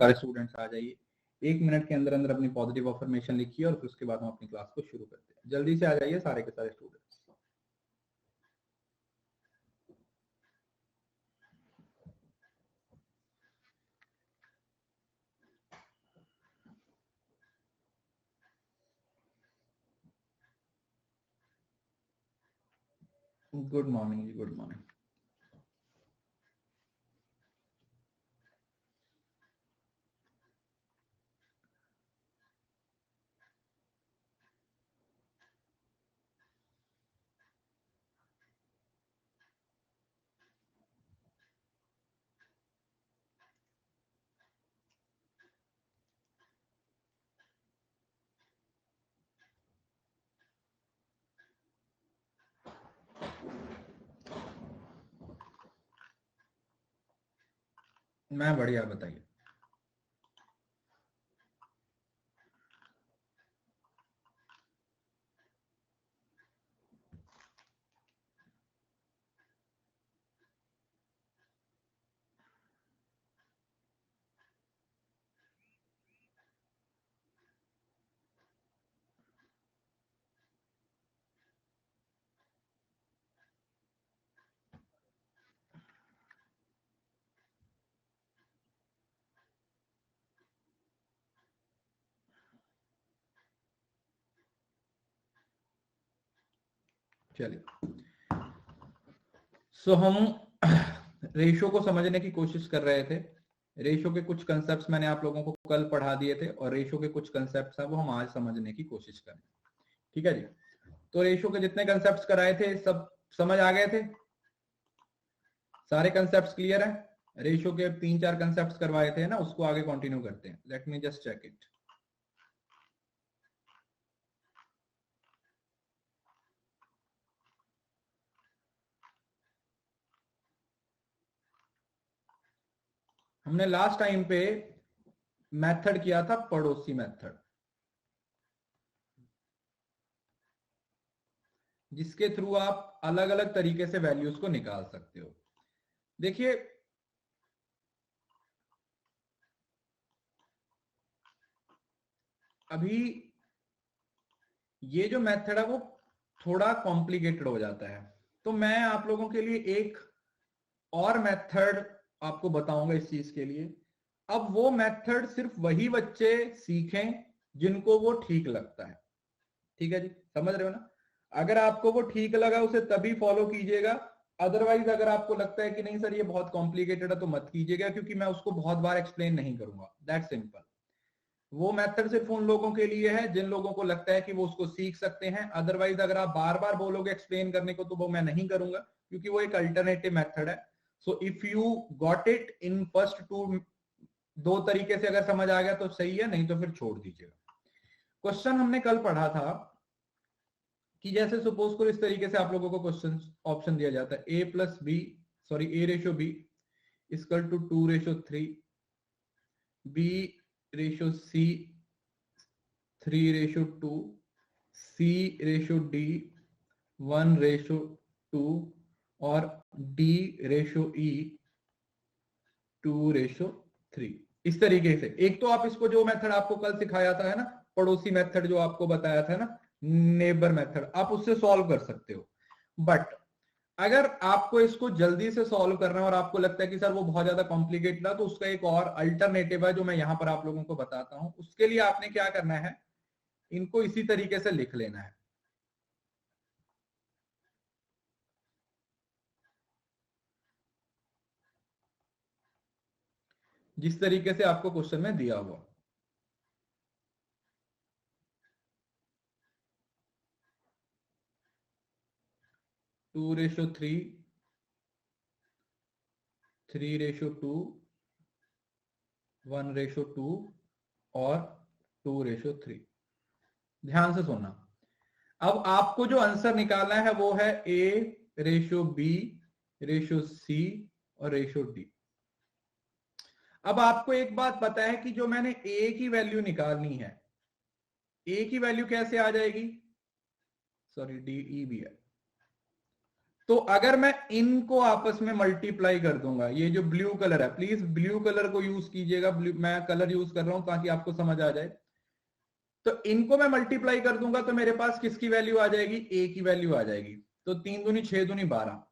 सारे स्टूडेंट्स आ जाइए। 1 मिनट के अंदर अंदर अपनी पॉजिटिव अफर्मेशन लिखिए और फिर उसके बाद हम अपनी क्लास को शुरू करते हैं। जल्दी से आ जाइए सारे के सारे स्टूडेंट्स। गुड मॉर्निंग जी, गुड मॉर्निंग। मैं बढ़िया, बताइए। चलिए, सो हम रेशो को समझने की कोशिश कर रहे थे। रेशो के कुछ कंसेप्ट्स मैंने आप लोगों को कल पढ़ा दिए थे और रेशो के कुछ कंसेप्ट्स हैं वो हम आज समझने की कोशिश करें। ठीक है जी। तो रेशो के जितने कंसेप्ट्स कराए थे सब समझ आ गए थे? सारे कंसेप्ट्स क्लियर है? रेशो के 3-4 कंसेप्ट्स करवाए थे ना, उसको आगे कंटिन्यू करते हैं। Let me just check it. हमने लास्ट टाइम पे मेथड किया था पड़ोसी मेथड, जिसके थ्रू आप अलग अलग तरीके से वैल्यूज को निकाल सकते हो। देखिए, अभी ये जो मेथड है वो थोड़ा कॉम्प्लिकेटेड हो जाता है, तो मैं आप लोगों के लिए एक और मेथड आपको बताऊंगा इस चीज के लिए। अब वो मेथड सिर्फ वही बच्चे सीखें जिनको वो ठीक लगता है। ठीक है जी, समझ रहे हो ना? अगर आपको वो ठीक लगा उसे तभी फॉलो कीजिएगा, अदरवाइज अगर आपको लगता है कि नहीं सर ये बहुत कॉम्प्लिकेटेड है तो मत कीजिएगा, क्योंकि मैं उसको बहुत बार एक्सप्लेन नहीं करूंगा। That simple. वो मेथड सिर्फ उन लोगों के लिए है जिन लोगों को लगता है कि वो उसको सीख सकते हैं। अदरवाइज अगर आप बार बार बोलोगे एक्सप्लेन करने को तो वो मैं नहीं करूंगा, क्योंकि वो एक अल्टरनेटिव मेथड है। So if you got it in first दो तरीके से अगर समझ आ गया तो सही है, नहीं तो फिर छोड़ दीजिएगा। क्वेश्चन हमने कल पढ़ा था कि जैसे सपोज करो इस तरीके से आप लोगों को क्वेश्चन ऑप्शन दिया जाता है A ratio B equal to 2:3, B ratio C 3:2, C ratio D 1:2 और डी रेशो ई 2:3। इस तरीके से एक तो आप इसको, जो मेथड आपको कल सिखाया था है ना, पड़ोसी मेथड जो आपको बताया था ना, नेबर मेथड, आप उससे सॉल्व कर सकते हो। बट अगर आपको इसको जल्दी से सॉल्व करना है और आपको लगता है कि सर वो बहुत ज्यादा कॉम्प्लिकेटेड है, तो उसका एक और अल्टरनेटिव है जो मैं यहां पर आप लोगों को बताता हूं। उसके लिए आपने क्या करना है, इनको इसी तरीके से लिख लेना है। जिस तरीके से आपको क्वेश्चन में दिया हुआ, टू रेशो थ्री, 3:2, 1:2 और 2:3। ध्यान से सुनना। अब आपको जो आंसर निकालना है वो है ए रेशो बी रेशो सी और रेशो डी। अब आपको एक बात पता है कि जो मैंने ए की वैल्यू निकालनी है, ए की वैल्यू कैसे आ जाएगी? सॉरी, डी ई भी है। तो अगर मैं इनको आपस में मल्टीप्लाई कर दूंगा, ये जो ब्लू कलर है, प्लीज ब्लू कलर को यूज कीजिएगा, मैं कलर यूज कर रहा हूं ताकि आपको समझ आ जाए। तो इनको मैं मल्टीप्लाई कर दूंगा तो मेरे पास किसकी वैल्यू आ जाएगी, ए की वैल्यू आ जाएगी। तो 3 दूनी 6 दूनी 12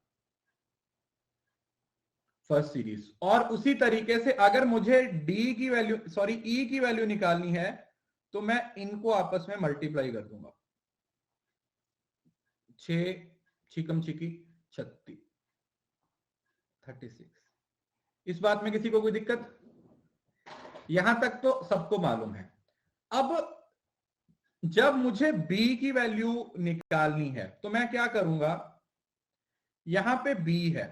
फर्स्ट सीरीज। और उसी तरीके से अगर मुझे डी की वैल्यू, सॉरी ई की वैल्यू निकालनी है तो मैं इनको आपस में मल्टीप्लाई कर दूंगा। 6 छिकम छिकी 36 36। इस बात में किसी को कोई दिक्कत? यहां तक तो सबको मालूम है। अब जब मुझे b की वैल्यू निकालनी है तो मैं क्या करूंगा, यहां पे b है,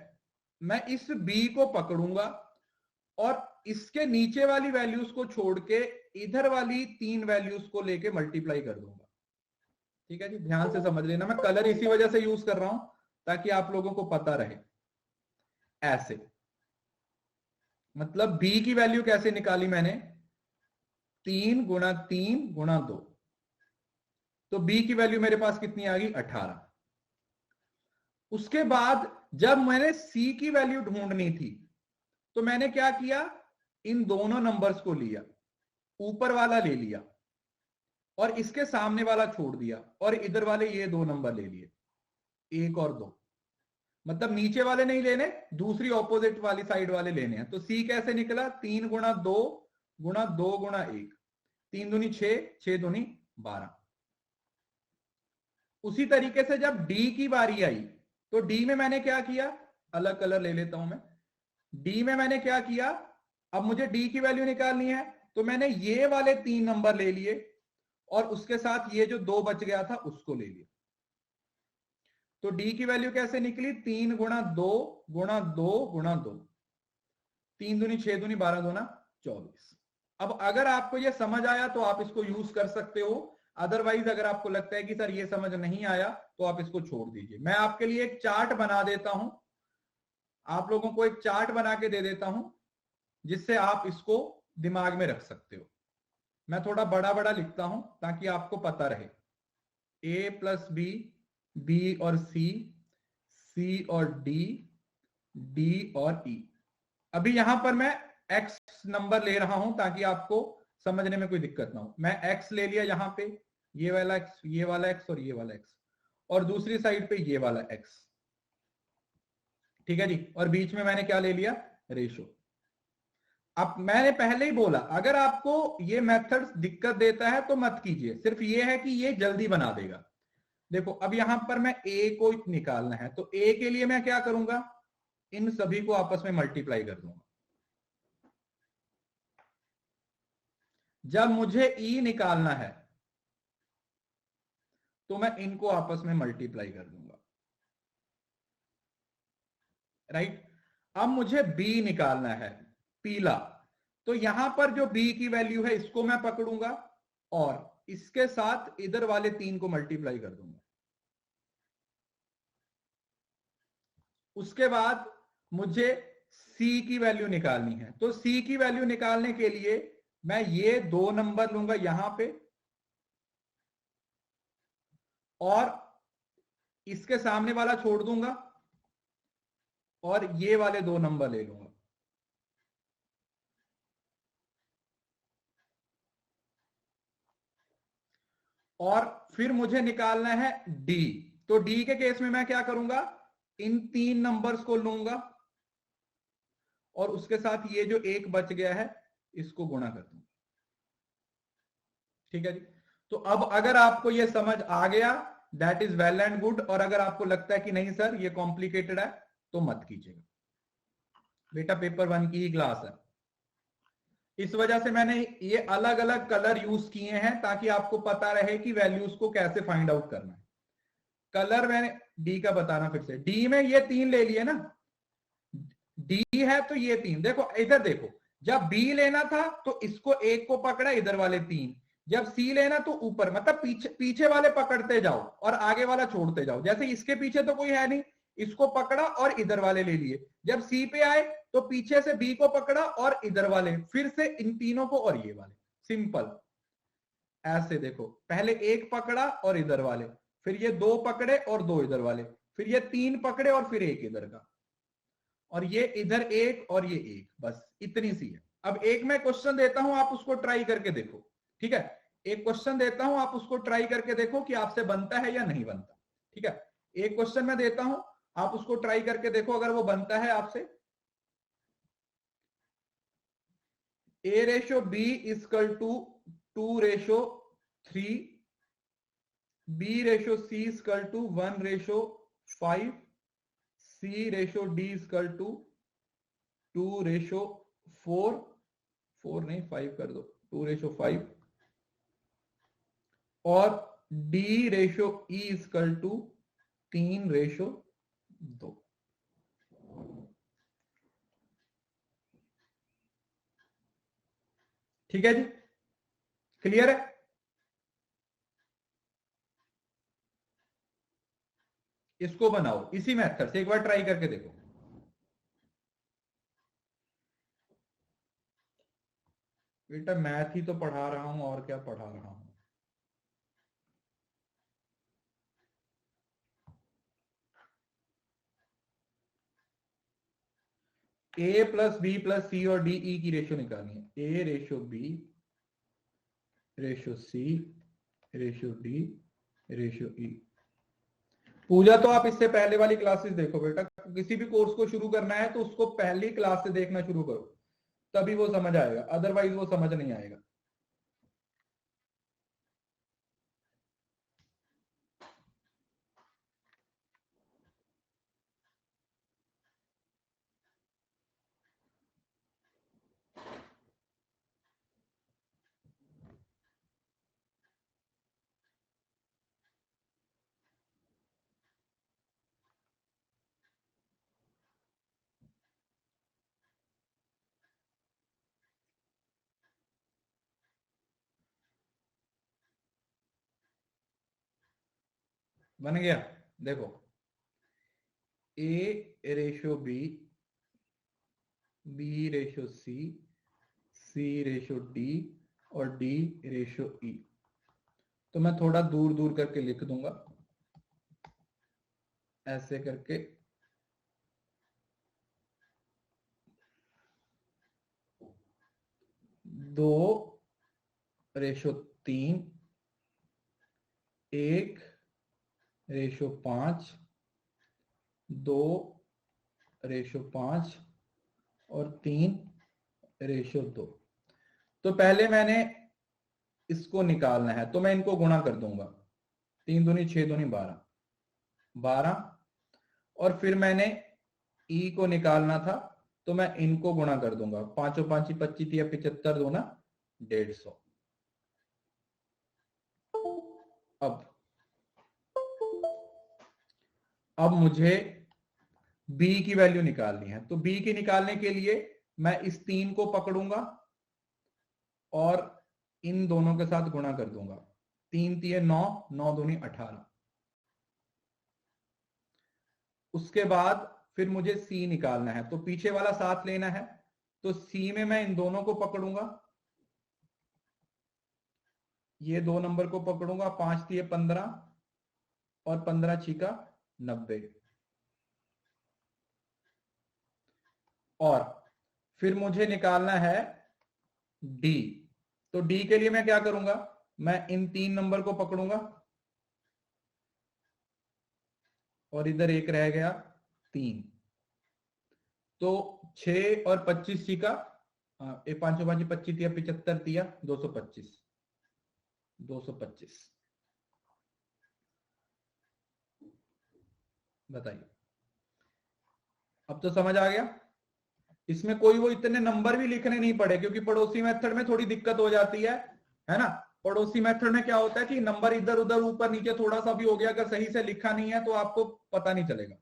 मैं इस b को पकड़ूंगा और इसके नीचे वाली वैल्यूज को छोड़ के इधर वाली 3 वैल्यूज को लेके मल्टीप्लाई कर दूंगा। ठीक है जी, ध्यान से समझ लेना, मैं कलर इसी वजह से यूज कर रहा हूं ताकि आप लोगों को पता रहे। ऐसे मतलब b की वैल्यू कैसे निकाली मैंने, 3 गुणा 3 गुणा 2, तो b की वैल्यू मेरे पास कितनी आ गई, 18। उसके बाद जब मैंने c की वैल्यू ढूंढनी थी तो मैंने क्या किया, इन दोनों नंबर्स को लिया, ऊपर वाला ले लिया और इसके सामने वाला छोड़ दिया और इधर वाले ये 2 नंबर ले लिए, 1 और 2। मतलब नीचे वाले नहीं लेने, दूसरी ऑपोजिट वाली साइड वाले लेने हैं। तो c कैसे निकला, 3 गुणा 2 गुणा 2 गुणा 1, 3 दूनी 6, 6 दूनी 12। उसी तरीके से जब d की बारी आई तो d में मैंने क्या किया, अलग कलर ले लेता हूं मैं, d में मैंने क्या किया, अब मुझे d की वैल्यू निकालनी है तो मैंने ये वाले 3 नंबर ले लिए और उसके साथ ये जो 2 बच गया था उसको ले लिया। तो d की वैल्यू कैसे निकली, 3 गुणा 2 गुणा 2 गुणा 2, 3 दूनी 6 दूनी 12 दूना 24। अब अगर आपको ये समझ आया तो आप इसको यूज कर सकते हो, अदरवाइज अगर आपको लगता है कि सर ये समझ नहीं आया तो आप इसको छोड़ दीजिए। मैं आपके लिए एक चार्ट बना देता हूं, आप लोगों को एक चार्ट बना के दे देता हूं जिससे आप इसको दिमाग में रख सकते हो। मैं थोड़ा बड़ा बड़ा लिखता हूं ताकि आपको पता रहे, a प्लस बी, बी और सी, सी और डी, डी और ई। अभी यहां पर मैं x नंबर ले रहा हूं ताकि आपको समझने में कोई दिक्कत ना हो। मैं x ले लिया यहां पे, ये वाला x, ये वाला x और ये वाला x, और दूसरी साइड पे ये वाला x। ठीक है जी, और बीच में मैंने क्या ले लिया, रेशो। अब मैंने पहले ही बोला अगर आपको ये मेथड दिक्कत देता है तो मत कीजिए, सिर्फ ये है कि ये जल्दी बना देगा। देखो अब यहां पर मैं a को निकालना है तो a के लिए मैं क्या करूंगा, इन सभी को आपस में मल्टीप्लाई कर दूंगा। जब मुझे e निकालना है तो मैं इनको आपस में मल्टीप्लाई कर दूंगा। राइट, अब मुझे b निकालना है, पीला, तो यहां पर जो b की वैल्यू है इसको मैं पकड़ूंगा और इसके साथ इधर वाले 3 को मल्टीप्लाई कर दूंगा। उसके बाद मुझे c की वैल्यू निकालनी है, तो c की वैल्यू निकालने के लिए मैं ये 2 नंबर लूंगा यहां पे और इसके सामने वाला छोड़ दूंगा और ये वाले 2 नंबर ले लूंगा। और फिर मुझे निकालना है d, तो d के केस में मैं क्या करूंगा, इन 3 नंबर्स को लूंगा और उसके साथ ये जो 1 बच गया है इसको गुणा कर दूंगा। ठीक है जी, तो अब अगर आपको ये समझ आ गया that is well and good, और अगर आपको लगता है कि नहीं सर ये कॉम्प्लिकेटेड है तो मत कीजिएगा। बेटा पेपर 1 की ही क्लास है, इस वजह से मैंने ये अलग अलग कलर यूज किए हैं ताकि आपको पता रहे कि वैल्यूज को कैसे फाइंड आउट करना है। कलर मैंने डी का बताना फिर से, डी में ये 3 ले लिए ना, डी है तो ये 3, देखो इधर देखो, जब बी लेना था तो इसको 1 को पकड़ा, इधर वाले 3, जब सी लेना तो ऊपर, मतलब पीछे वाले पकड़ते जाओ और आगे वाला छोड़ते जाओ। जैसे इसके पीछे तो कोई है नहीं, इसको पकड़ा और इधर वाले ले लिए, जब सी पे आए तो पीछे से बी को पकड़ा और इधर वाले, फिर से इन तीनों को और ये वाले, सिंपल। ऐसे देखो, पहले 1 पकड़ा और इधर वाले, फिर ये 2 पकड़े और 2 इधर वाले, फिर ये 3 पकड़े और फिर एक इधर का, और ये इधर एक और ये एक, बस इतनी सी है। अब एक मैं क्वेश्चन देता हूं, आप उसको ट्राई करके देखो, ठीक है। एक क्वेश्चन देता हूं, आप उसको ट्राई करके देखो कि आपसे बनता है या नहीं बनता, ठीक है। एक क्वेश्चन मैं देता हूं, आप उसको ट्राई करके देखो, अगर वो बनता है आपसे। A/B equal to 2/3, B/C equal to 1/5, C/D equal to 2/4, 4 नहीं 5 कर दो, 2/5, और D/E इक्वल टू 3/2। ठीक है जी, क्लियर है। इसको बनाओ इसी मेथड से, एक बार ट्राई करके देखो। बेटा मैथ ही तो पढ़ा रहा हूं, और क्या पढ़ा रहा हूं। A प्लस बी प्लस सी और डी ई की रेशियो निकालनी है। A/B/C/D/E। पूजा तो आप इससे पहले वाली क्लासेस देखो बेटा, किसी भी कोर्स को शुरू करना है तो उसको पहली क्लास से देखना शुरू करो, तभी वो समझ आएगा, अदरवाइज वो समझ नहीं आएगा। बन गया, देखो A/B, B/C, C/D और D/E। तो मैं थोड़ा दूर दूर करके लिख दूंगा, ऐसे करके। 2/3, 1/5, 2/5 और 3/2। तो पहले मैंने इसको निकालना है, तो मैं इनको गुणा कर दूंगा। 3 दूनी 6 दूनी 12, 12। और फिर मैंने ई को निकालना था, तो मैं इनको गुणा कर दूंगा। 5 और 5 25 या 75 दूना 150। अब मुझे b की वैल्यू निकालनी है, तो b की निकालने के लिए मैं इस 3 को पकड़ूंगा और इन दोनों के साथ गुणा कर दूंगा। 3 3 9, 9 दूनी 18। उसके बाद फिर मुझे c निकालना है, तो पीछे वाला साथ लेना है, तो c में मैं इन दोनों को पकड़ूंगा, ये 2 नंबर को पकड़ूंगा। 5 3 15 और 15 छिका 90। और फिर मुझे निकालना है d, तो d के लिए मैं क्या करूंगा, मैं इन 3 नंबर को पकड़ूंगा और इधर एक रह गया 3, तो 6 और 25 छिका 5 5 25 दिया 75 दिया 225, 225। बताइए, अब तो समझ आ गया। इसमें कोई वो इतने नंबर भी लिखने नहीं पड़े, क्योंकि पड़ोसी मेथड में थोड़ी दिक्कत हो जाती है ना। पड़ोसी मेथड में क्या होता है कि नंबर इधर उधर ऊपर नीचे थोड़ा सा भी हो गया, अगर सही से लिखा नहीं है तो आपको पता नहीं चलेगा।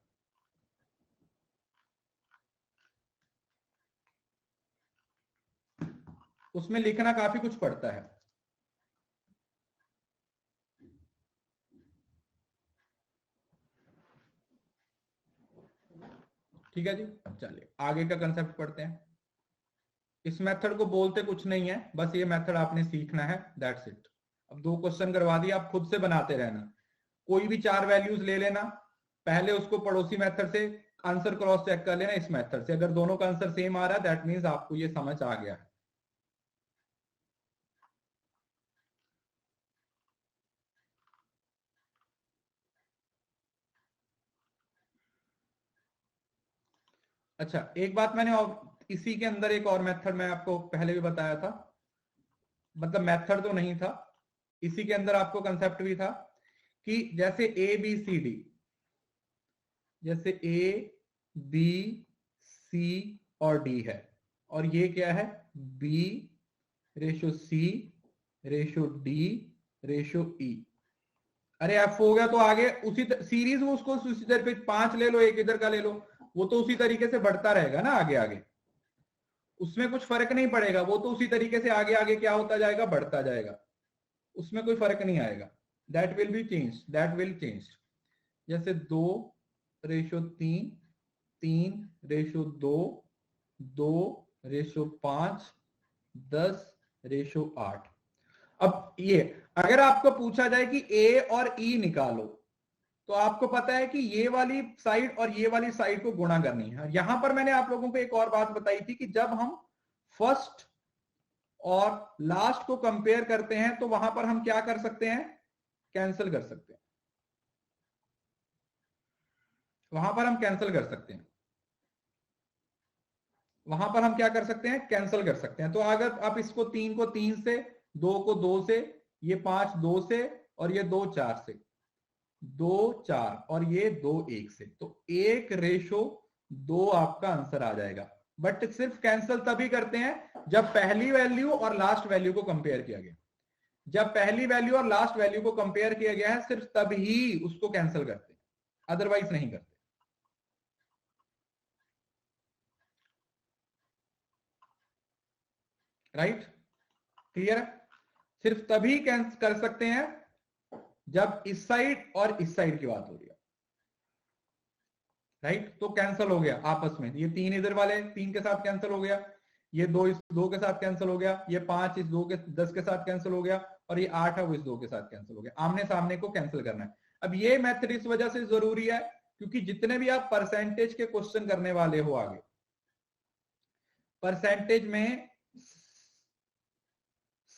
उसमें लिखना काफी कुछ पड़ता है। ठीक है जी, अब चलिए आगे का कंसेप्ट पढ़ते हैं। इस मेथड को बोलते कुछ नहीं है, बस ये मेथड आपने सीखना है, दैट्स इट। अब 2 क्वेश्चन करवा दिए, आप खुद से बनाते रहना। कोई भी 4 वैल्यूज ले लेना, पहले उसको पड़ोसी मेथड से आंसर क्रॉस चेक कर लेना इस मेथड से, अगर दोनों का आंसर सेम आ रहा है दैट मीन्स आपको ये समझ आ गया है। अच्छा एक बात मैंने इसी के अंदर एक और मेथड मैं आपको पहले भी बताया था, मतलब मेथड तो नहीं था, इसी के अंदर आपको कंसेप्ट भी था कि जैसे ए बी सी डी, जैसे ए बी सी और डी है, और ये क्या है B ratio C ratio D ratio ई। अरे एफ हो गया तो आगे उसी सीरीज वो उसको उसी तरह पे 5 ले लो, एक इधर का ले लो, वो तो उसी तरीके से बढ़ता रहेगा ना आगे आगे, उसमें कुछ फर्क नहीं पड़ेगा, वो तो उसी तरीके से आगे आगे क्या होता जाएगा, बढ़ता जाएगा, उसमें कोई फर्क नहीं आएगा। That will be change, that will change. जैसे 2 रेशो 3, 3 रेशो 2, 2 रेशो 5, 10 रेशो 8। अब ये अगर आपको पूछा जाए कि ए और ई निकालो, तो आपको पता है कि ये वाली साइड और ये वाली साइड को गुणा करनी है। यहां पर मैंने आप लोगों को एक और बात बताई थी कि जब हम फर्स्ट और लास्ट को कंपेयर करते हैं तो वहां पर हम क्या कर सकते हैं, कैंसिल कर सकते हैं, वहां पर हम कैंसिल कर सकते हैं, वहां पर हम क्या कर सकते हैं, कैंसिल कर सकते हैं। तो अगर आप इसको 3 को 3 से, 2 को 2 से, ये 5 2 से, और ये 2 4 से, 2 4 और ये 2 1 से, तो 1 रेशो 2 आपका आंसर आ जाएगा। बट सिर्फ कैंसिल तभी करते हैं जब पहली वैल्यू और लास्ट वैल्यू को कंपेयर किया गया, जब पहली वैल्यू और लास्ट वैल्यू को कंपेयर किया गया है सिर्फ तभी उसको कैंसिल करते हैं, अदरवाइज नहीं करते। राइट, क्लियर है? सिर्फ तभी कैंसिल कर सकते हैं जब इस साइड और इस साइड की बात हो रही है। राइट, तो कैंसिल हो गया आपस में, ये 3 इधर वाले 3 के साथ कैंसिल हो गया, ये 2 इस 2 के साथ कैंसिल हो गया, ये 5 इस 2 के 10 के साथ कैंसिल हो गया, और ये 8 है वो इस 2 के साथ कैंसिल हो गया। आमने सामने को कैंसिल करना है। अब ये मेथड इस वजह से जरूरी है क्योंकि जितने भी आप परसेंटेज के क्वेश्चन करने वाले हो आगे, परसेंटेज में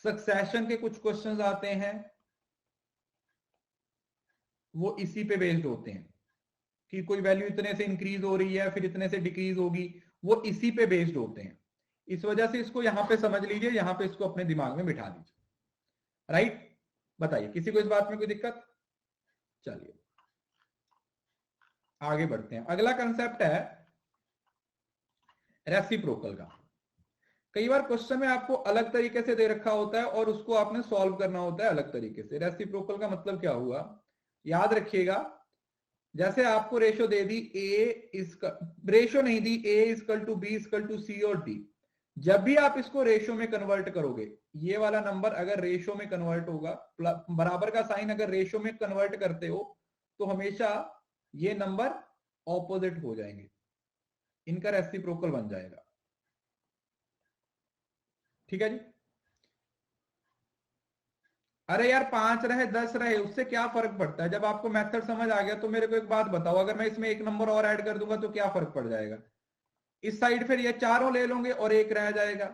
सक्सेशन के कुछ क्वेश्चंस आते हैं, वो इसी पे बेस्ड होते हैं कि कोई वैल्यू इतने से इंक्रीज हो रही है फिर इतने से डिक्रीज होगी, वो इसी पे बेस्ड होते हैं। इस वजह से इसको यहां पे समझ लीजिए, यहां पे इसको अपने दिमाग में बिठा दीजिए। राइट, बताइए किसी को इस बात में कोई दिक्कत? चलिए आगे बढ़ते हैं। अगला कंसेप्ट है रेसिप्रोकल का। कई बार क्वेश्चन में आपको अलग तरीके से दे रखा होता है और उसको आपने सॉल्व करना होता है अलग तरीके से। रेसिप्रोकल का मतलब क्या हुआ, याद रखिएगा, जैसे आपको रेशो दे दी ए इसका, रेशो नहीं दी A equal to B equal to C और डी, जब भी आप इसको रेशो में कन्वर्ट करोगे, ये वाला नंबर अगर रेशो में कन्वर्ट होगा, बराबर का साइन अगर रेशो में कन्वर्ट करते हो तो हमेशा ये नंबर ऑपोजिट हो जाएंगे, इनका रेसिप्रोकल बन जाएगा। ठीक है जी? अरे यार 5 रहे 10 रहे उससे क्या फर्क पड़ता है, जब आपको मेथड समझ आ गया तो मेरे को एक बात बताओ, अगर मैं इसमें एक नंबर और ऐड कर दूंगा तो क्या फर्क पड़ जाएगा? इस साइड फिर ये चारों ले लोगे और एक रह जाएगा।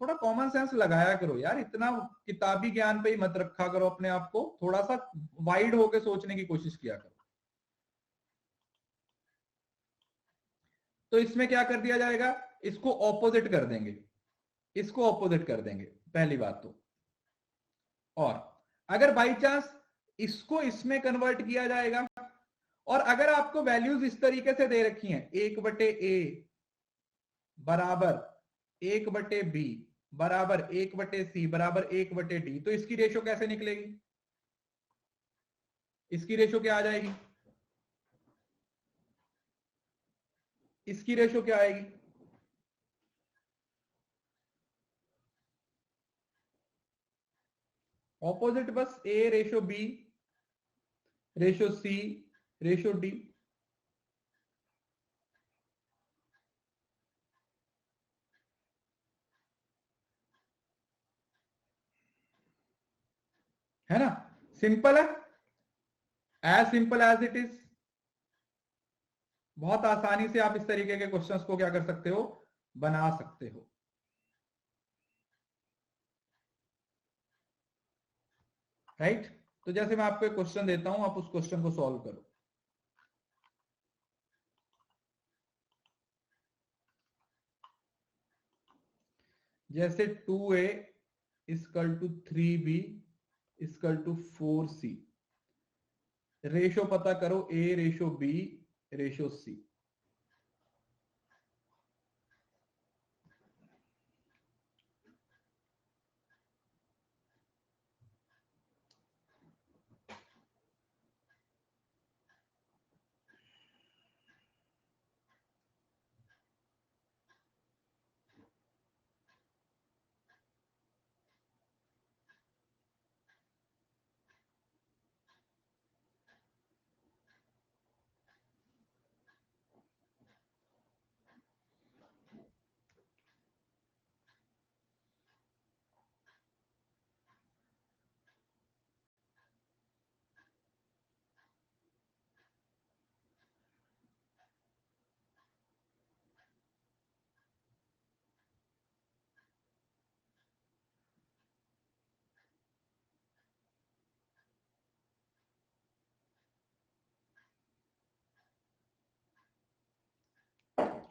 थोड़ा कॉमन सेंस लगाया करो यार, इतना किताबी ज्ञान पे ही मत रखा करो अपने आप को, थोड़ा सा वाइड होके सोचने की कोशिश किया करो। तो इसमें क्या कर दिया जाएगा, इसको ऑपोजिट कर देंगे, इसको ऑपोजिट कर देंगे पहली बात तो। और अगर बाई चांस इसको इसमें कन्वर्ट किया जाएगा, और अगर आपको वैल्यूज इस तरीके से दे रखी हैं 1/a बराबर 1/b बराबर 1/c बराबर 1/d, तो इसकी रेशो कैसे निकलेगी, इसकी रेशो क्या आ जाएगी, इसकी रेशो क्या आएगी, ऑपोजिट बस, a ratio b ratio c ratio d। है ना, सिंपल है, as simple as it is. बहुत आसानी से आप इस तरीके के क्वेश्चंस को क्या कर सकते हो, बना सकते हो। राइट। तो जैसे मैं आपको एक क्वेश्चन देता हूं, आप उस क्वेश्चन को सॉल्व करो। जैसे 2a equal to 3b equal to 4c, ratio पता करो a ratio b ratio c।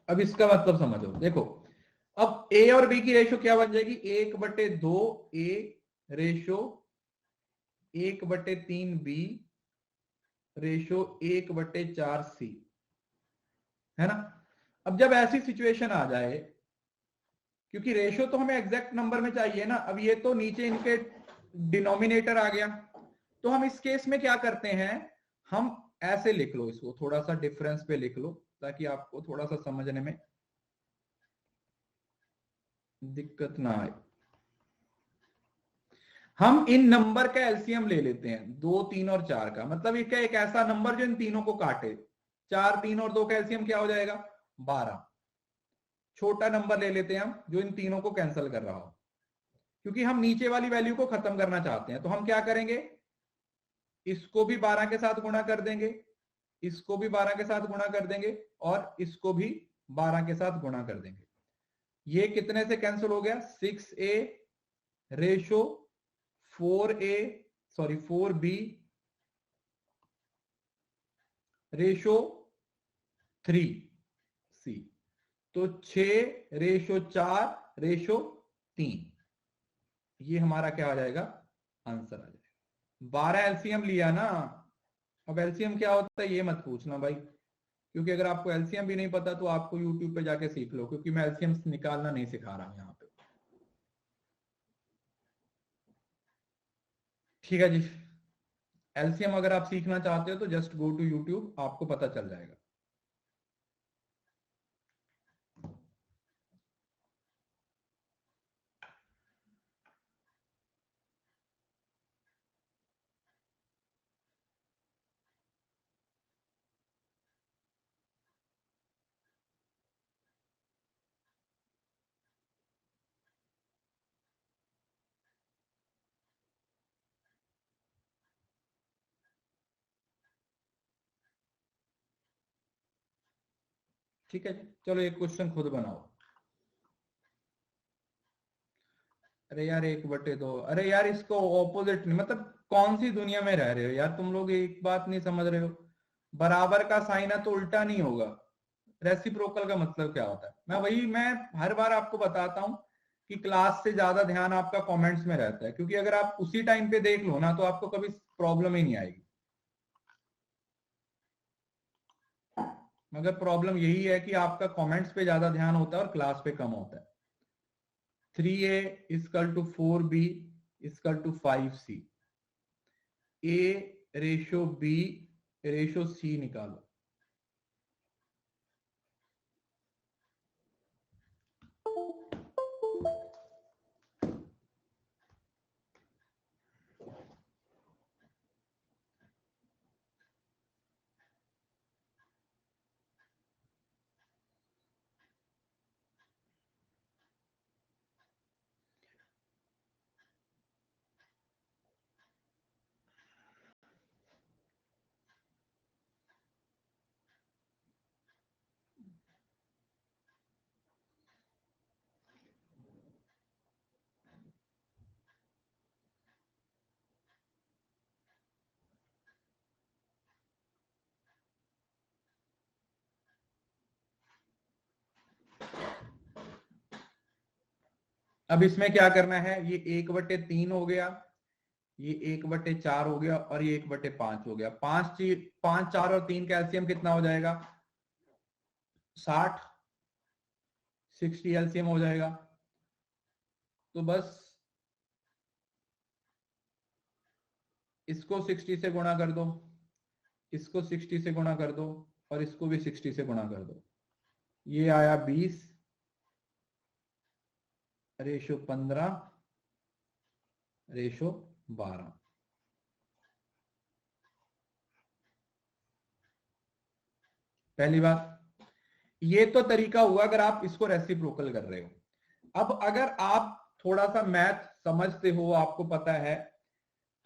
अब इसका मतलब समझो, देखो अब ए और बी की रेशो क्या बन जाएगी, 1/2 ए रेशो 1/3 बी रेशो 1/4 सी, है ना। अब जब ऐसी सिचुएशन आ जाए, क्योंकि रेशो तो हमें एग्जैक्ट नंबर में चाहिए ना, अब ये तो नीचे इनके डिनोमिनेटर आ गया, तो हम इस केस में क्या करते हैं, हम ऐसे लिख लो इसको, थोड़ा सा डिफरेंस पे लिख लो ताकि आपको थोड़ा सा समझने में दिक्कत ना आए। हम इन नंबर का एलसीएम ले लेते हैं, 2, 3 और 4 का, मतलब ये क्या, एक ऐसा नंबर जो इन तीनों को काटे। 4, 3 और 2 का एलसीएम क्या हो जाएगा, 12। छोटा नंबर ले लेते हैं हम जो इन तीनों को कैंसिल कर रहा हो, क्योंकि हम नीचे वाली वैल्यू को खत्म करना चाहते हैं। तो हम क्या करेंगे, इसको भी 12 के साथ गुणा कर देंगे, इसको भी 12 के साथ गुणा कर देंगे, और इसको भी 12 के साथ गुणा कर देंगे। ये कितने से कैंसिल हो गया, 6a ratio 4a, sorry 4b ratio 3c। तो 6 रेशो 4 रेशो 3, ये हमारा क्या आ जाएगा, आंसर आ जाएगा। 12 एलसीएम लिया ना। अब एलसीएम क्या होता है ये मत पूछना भाई, क्योंकि अगर आपको एलसीएम भी नहीं पता तो आपको यूट्यूब पे जाके सीख लो, क्योंकि मैं एलसीएम निकालना नहीं सिखा रहा हूं यहाँ पे। ठीक है जी। एलसीएम अगर आप सीखना चाहते हो तो जस्ट गो टू यूट्यूब, आपको पता चल जाएगा। ठीक है जी, चलो एक क्वेश्चन खुद बनाओ। अरे यार 1/2, अरे यार इसको ऑपोजिट नहीं, मतलब कौन सी दुनिया में रह रहे हो यार तुम लोग, एक बात नहीं समझ रहे हो। बराबर का साइन है तो उल्टा नहीं होगा। रेसिप्रोकल का मतलब क्या होता है, मैं हर बार आपको बताता हूं कि क्लास से ज्यादा ध्यान आपका कमेंट्स में रहता है, क्योंकि अगर आप उसी टाइम पे देख लो ना तो आपको कभी प्रॉब्लम ही नहीं आएगी। मगर प्रॉब्लम यही है कि आपका कमेंट्स पे ज्यादा ध्यान होता है और क्लास पे कम होता है। 3a equal to 4b equal to 5c, A ratio B ratio C निकालो। अब इसमें क्या करना है, ये 1/3 हो गया, ये 1/4 हो गया और ये 1/5 हो गया। 5, 4 और 3 का एलसीएम कितना हो जाएगा? 60, 60 एलसीएम हो जाएगा। तो बस इसको 60 से गुणा कर दो, इसको 60 से गुणा कर दो और इसको भी 60 से गुणा कर दो। ये आया 20 रेशो 15 रेशो 12। पहली बात, ये तो तरीका हुआ अगर आप इसको रेसिप्रोकल कर रहे हो। अब अगर आप थोड़ा सा मैथ समझते हो, आपको पता है,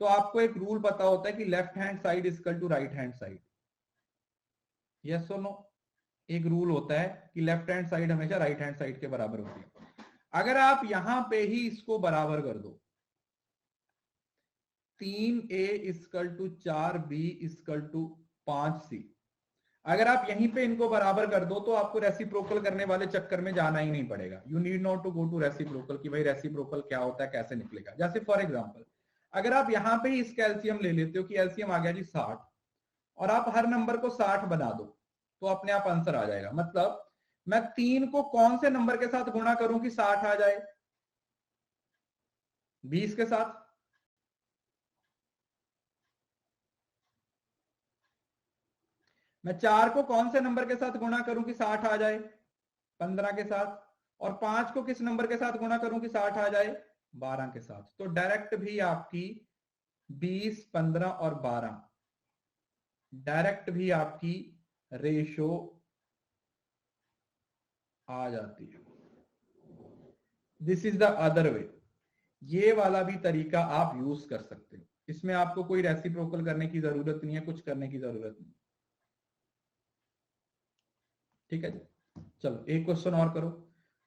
तो आपको एक रूल पता होता है कि left hand side equal to right hand side. Yes और नो? एक रूल होता है कि लेफ्ट हैंड साइड हमेशा राइट हैंड साइड के बराबर होती है। अगर आप यहां पे ही इसको बराबर कर दो, 3a equal to 4b equal to 5c, अगर आप यहीं पे इनको बराबर कर दो तो आपको रेसिप्रोकल करने वाले चक्कर में जाना ही नहीं पड़ेगा। You need not to go to reciprocal कि भाई रेसिप्रोकल क्या होता है, कैसे निकलेगा। जैसे फॉर एग्जांपल, अगर आप यहां पे ही इसका एलसीएम ले लेते हो कि एलसीएम आ गया जी 60, और आप हर नंबर को 60 बना दो तो अपने आप आंसर आ जाएगा। मतलब मैं 3 को कौन से नंबर के साथ गुणा करूं कि 60 आ जाए? 20 के साथ। मैं 4 को कौन से नंबर के साथ गुणा करूं कि 60 आ जाए? 15 के साथ। और 5 को किस नंबर के साथ गुणा करूं कि 60 आ जाए? 12 के साथ। तो डायरेक्ट भी आपकी 20, 15 और 12 डायरेक्ट भी आपकी रेशो आ जाती है। This is the other way. ये वाला भी तरीका आप यूज कर सकते हो। इसमें आपको कोई रेसिप्रोकल करने की जरूरत नहीं है, कुछ करने की जरूरत नहीं। ठीक है जी, चलो एक क्वेश्चन और करो।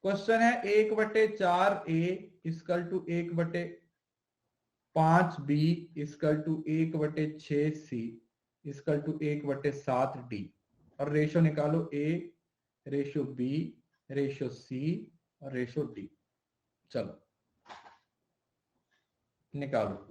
क्वेश्चन है 1/4a equal to 1/5b equal to 1/6c equal to 1/7d, और रेशो निकालो a ratio b ratio c और रेशो d। चलो निकालो।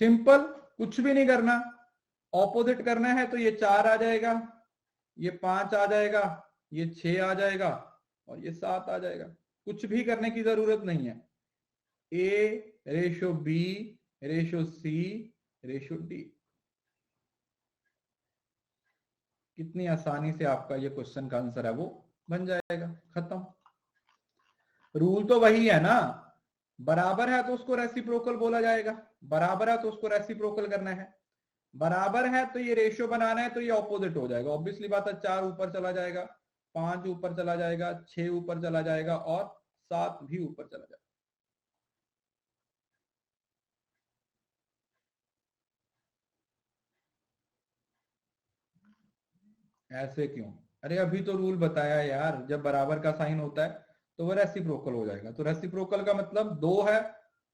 सिंपल, कुछ भी नहीं करना। ऑपोजिट करना है तो ये 4 आ जाएगा, ये 5 आ जाएगा, ये 6 आ जाएगा और ये 7 आ जाएगा। कुछ भी करने की जरूरत नहीं है। A ratio B ratio C ratio D. कितनी आसानी से आपका ये क्वेश्चन का आंसर है वो बन जाएगा। खत्म। रूल तो वही है ना, बराबर है तो उसको रेसिप्रोकल बोला जाएगा, बराबर है तो उसको रेसिप्रोकल करना है, बराबर है तो ये रेशियो बनाना है तो ये ऑपोजिट हो जाएगा। ऑब्वियसली बात है, 4 ऊपर चला जाएगा, 5 ऊपर चला जाएगा, 6 ऊपर चला जाएगा और 7 भी ऊपर चला जाएगा। ऐसे क्यों? अरे अभी तो रूल बताया यार, जब बराबर का साइन होता है तो वो रेसिप्रोकल हो जाएगा। तो रेसिप्रोकल का मतलब 2 है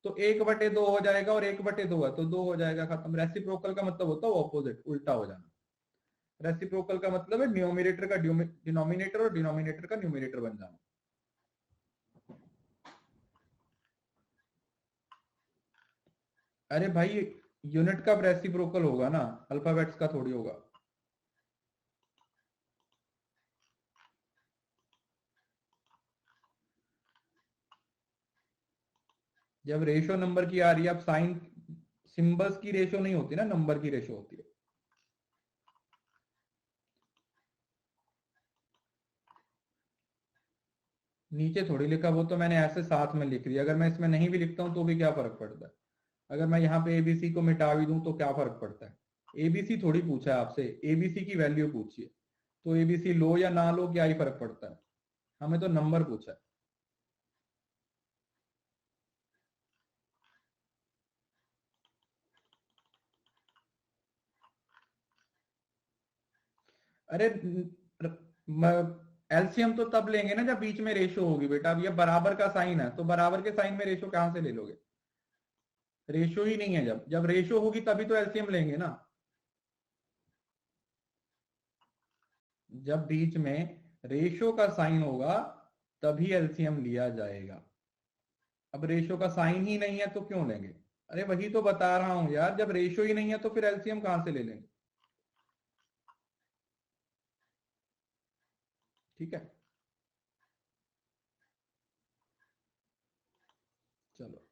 तो 1/2 हो जाएगा, और 1/2 है तो 2 हो जाएगा। खत्म। रेसिप्रोकल का मतलब होता है ऑपोजिट, उल्टा हो जाना। रेसिप्रोकल का मतलब है न्यूमरेटर का डिनोमिनेटर और डिनोमिनेटर का न्यूमरेटर बन जाना। अरे भाई यूनिट का रेसिप्रोकल होगा ना, अल्फाबेट्स का थोड़ी होगा। जब रेशो नंबर की आ रही है, अब साइन सिंबल्स की रेशो नहीं होती ना, नंबर की रेशो होती है। नीचे थोड़ी लिखा, वो तो मैंने ऐसे साथ में लिख दिया। अगर मैं इसमें नहीं भी लिखता हूं तो भी क्या फर्क पड़ता है? अगर मैं यहाँ पे एबीसी को मिटा भी दूं तो क्या फर्क पड़ता है? एबीसी थोड़ी पूछा है आपसे, एबीसी की वैल्यू पूछिए। तो एबीसी लो या ना लो क्या ही फर्क पड़ता है, हमें तो नंबर पूछा है। अरे एलसीएम तो तब लेंगे ना जब बीच में रेशो होगी बेटा। अब ये बराबर का साइन है तो बराबर के साइन में रेशो कहां से ले लोगे, रेशो ही नहीं है। जब जब रेशो होगी तभी तो एलसीएम लेंगे ना, जब बीच में रेशो का साइन होगा तभी एलसीएम लिया जाएगा। अब रेशो का साइन ही नहीं है तो क्यों लेंगे, अरे वही तो बता रहा हूं यार, जब रेशो ही नहीं है तो फिर एलसीएम कहां से ले लेंगे। ठीक है, चलो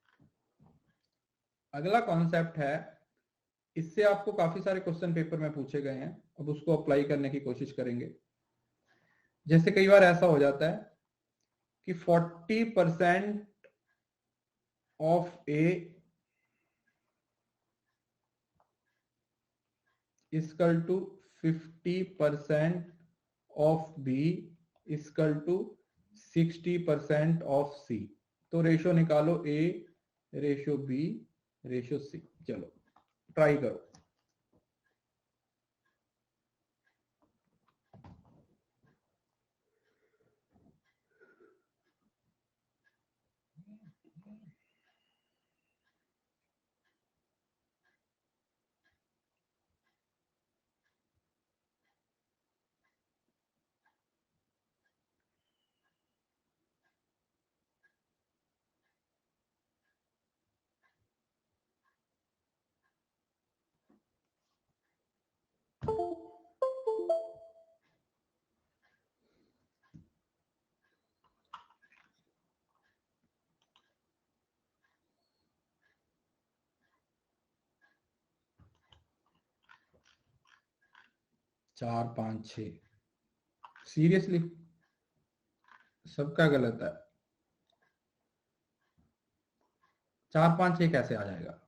अगला कॉन्सेप्ट है, इससे आपको काफी सारे क्वेश्चन पेपर में पूछे गए हैं, अब उसको अप्लाई करने की कोशिश करेंगे। जैसे कई बार ऐसा हो जाता है कि 40% of A equal to 50% of B equal to 60% of C. तो रेशो निकालो A ratio B ratio C. चलो ट्राई करो। चार पांच छ, सीरियसली सबका गलत है। 4 5 6 कैसे आ जाएगा,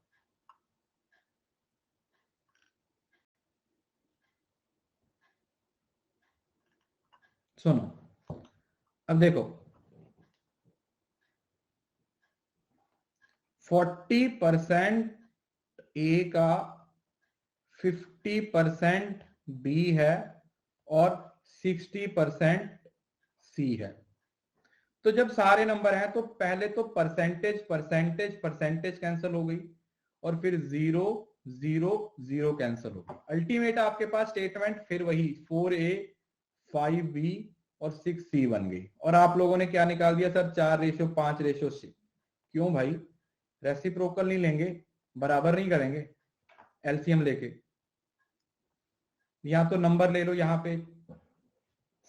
सुनो अब देखो 40% ए का 50% बी है और 60% सी है। तो जब सारे नंबर हैं तो पहले तो परसेंटेज परसेंटेज परसेंटेज कैंसिल हो गई और फिर 0 0 0 कैंसिल हो गई। अल्टीमेट आपके पास स्टेटमेंट फिर वही 4A 5B और 6C बन गई। और आप लोगों ने क्या निकाल दिया सर, 4:5:6। क्यों भाई, रेसिप्रोकल नहीं लेंगे, बराबर नहीं करेंगे एलसीएम लेके। यहां तो नंबर ले लो, यहाँ पे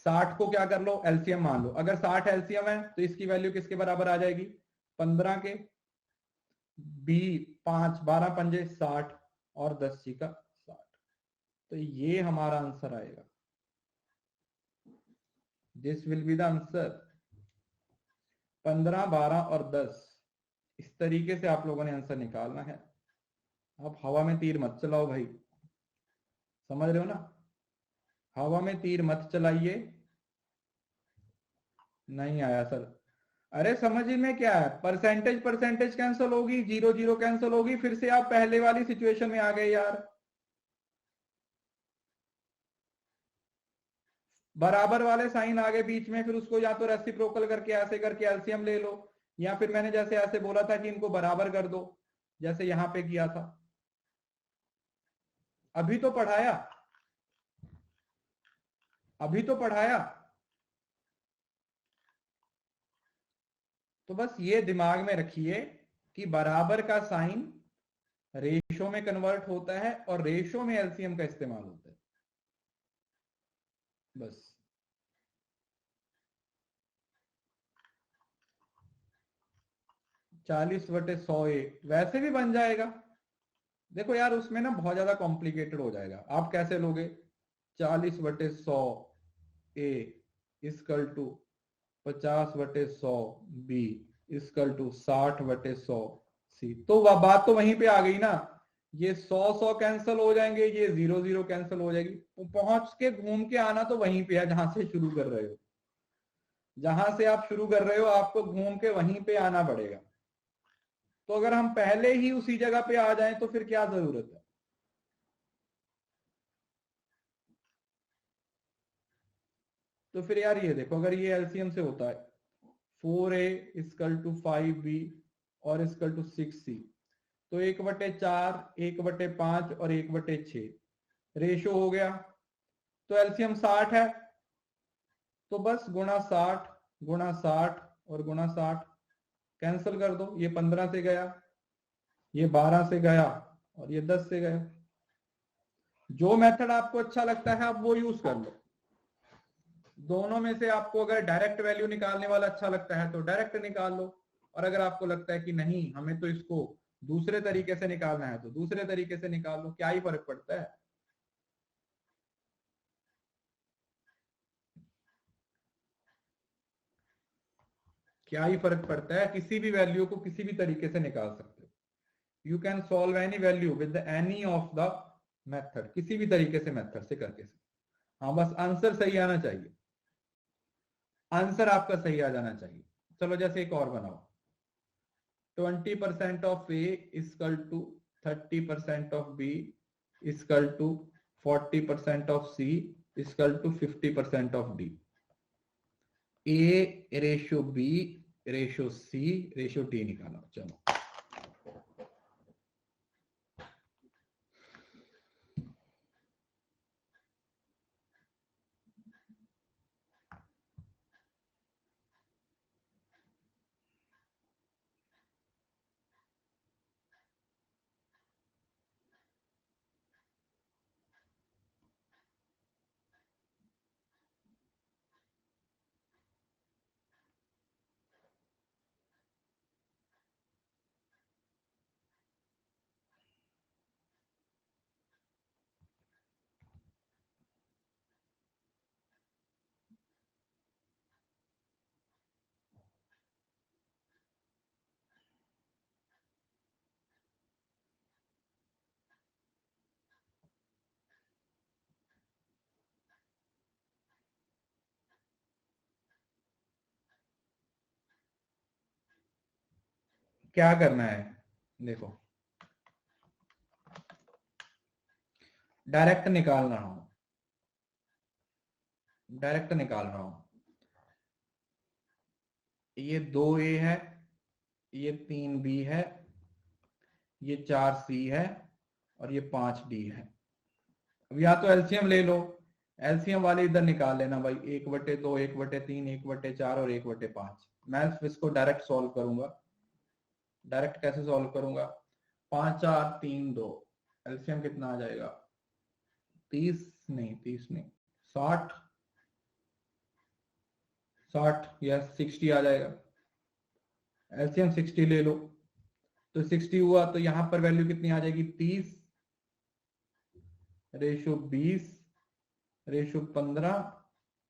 60 को क्या कर लो एलसीएम मान लो। अगर 60 एलसीएम है तो इसकी वैल्यू किसके बराबर आ जाएगी, 15 के। बी 5 12 पंजे 60 और 10 सी का 60। तो ये हमारा आंसर आएगा, this will be the answer. 15 12 और 10 इस तरीके से आप लोगों ने आंसर निकालना है। आप हवा में तीर मत चलाओ भाई, समझ रहे हो ना, हवा में तीर मत चलाइए। नहीं आया सर, अरे समझ में क्या है, परसेंटेज परसेंटेज कैंसिल होगी, 0 0 कैंसिल होगी, फिर से आप पहले वाली सिचुएशन में आ गए यार। बराबर वाले साइन आ गए बीच में, फिर उसको या तो रेसिप्रोकल करके ऐसे करके एलसीएम ले लो, या फिर मैंने जैसे ऐसे बोला था कि इनको बराबर कर दो, जैसे यहां पे किया था। अभी तो पढ़ाया, अभी तो पढ़ाया। तो बस ये दिमाग में रखिए कि बराबर का साइन रेशो में कन्वर्ट होता है और रेशो में एलसीएम का इस्तेमाल होता है, बस। चालीस बटे 100A वैसे भी बन जाएगा। देखो यार उसमें ना बहुत ज्यादा कॉम्प्लिकेटेड हो जाएगा, आप कैसे लोगे 40/100A equal to 50/100B equal to 60/100C। तो वह बात तो वहीं पे आ गई ना ये 100 कैंसिल हो जाएंगे, ये 0 कैंसिल हो जाएगी। पहुंच के घूम के आना तो वहीं पे है जहां से शुरू कर रहे हो। जहां से आप शुरू कर रहे हो आपको घूम के वहीं पे आना पड़ेगा। तो अगर हम पहले ही उसी जगह पे आ जाएं तो फिर क्या जरूरत है। तो फिर यार ये देखो, अगर ये एलसीएम से होता है 4a इक्वल टू 5b और इक्वल टू 6c, तो 1/4, 1/5 और 1/6 रेशो हो गया। तो एलसीएम 60 है, तो बस गुणा 60 गुणा 60 और गुणा 60 कैंसिल कर दो। ये 15 से गया, ये 12 से गया और ये 10 से गया। जो मेथड आपको अच्छा लगता है आप वो यूज कर लो। दोनों में से आपको अगर डायरेक्ट वैल्यू निकालने वाला अच्छा लगता है तो डायरेक्ट निकाल लो, और अगर आपको लगता है कि नहीं हमें तो इसको दूसरे तरीके से निकालना है तो दूसरे तरीके से निकाल लो, क्या ही फर्क पड़ता है। क्या ही फर्क पड़ता है, किसी भी वैल्यू को किसी भी तरीके से निकाल सकते हो। You can solve any value with any of the method, किसी भी तरीके से मेथड से करके। हाँ बस आंसर सही आना चाहिए, आंसर आपका सही आ जाना चाहिए। चलो जैसे एक और बनाओ, 20% of A equal to 30% of B equal to 40% of C equal to 50% of D. A ratio B ratio C ratio D निकालो। चलो क्या करना है, देखो डायरेक्ट निकाल रहा हूं, डायरेक्ट निकाल रहा हूं। ये 2a है, ये 3b है, ये 4c है और ये 5d है। अब या तो एलसीएम ले लो, एलसीएम वाले इधर निकाल लेना भाई, 1/2, 1/3, 1/4 और 1/5। मैं इसको डायरेक्ट सॉल्व करूंगा। डायरेक्ट कैसे सॉल्व करूंगा, 5 4 3 2, एलसीएम कितना आ जाएगा, 30 नहीं 60 या 60 आ जाएगा। एलसीएम 60 ले लो, तो 60 हुआ तो यहां पर वैल्यू कितनी आ जाएगी, 30 रेशो 20 रेशो 15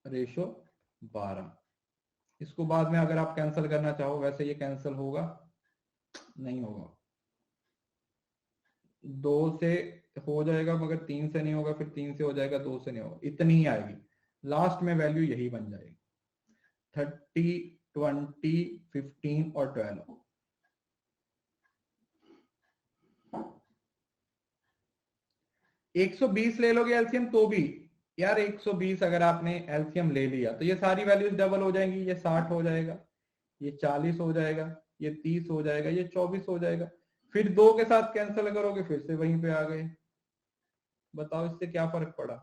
रेशो 12। इसको बाद में अगर आप कैंसिल करना चाहो, वैसे ये कैंसिल होगा नहीं होगा, 2 से हो जाएगा मगर 3 से नहीं होगा, फिर 3 से हो जाएगा, 2 से नहीं होगा, इतनी ही आएगी लास्ट में वैल्यू, यही बन जाएगी 30 20 15 और 12। एक 120 ले लोगे एलसीएम तो भी यार, 120 अगर आपने एलसीएम ले लिया तो ये सारी वैल्यूज डबल हो जाएंगी, ये 60 हो जाएगा, ये 40 हो जाएगा, ये 30 हो जाएगा, ये 24 हो जाएगा, फिर 2 के साथ कैंसिल करोगे फिर से वहीं पे आ गए। बताओ इससे क्या फर्क पड़ा,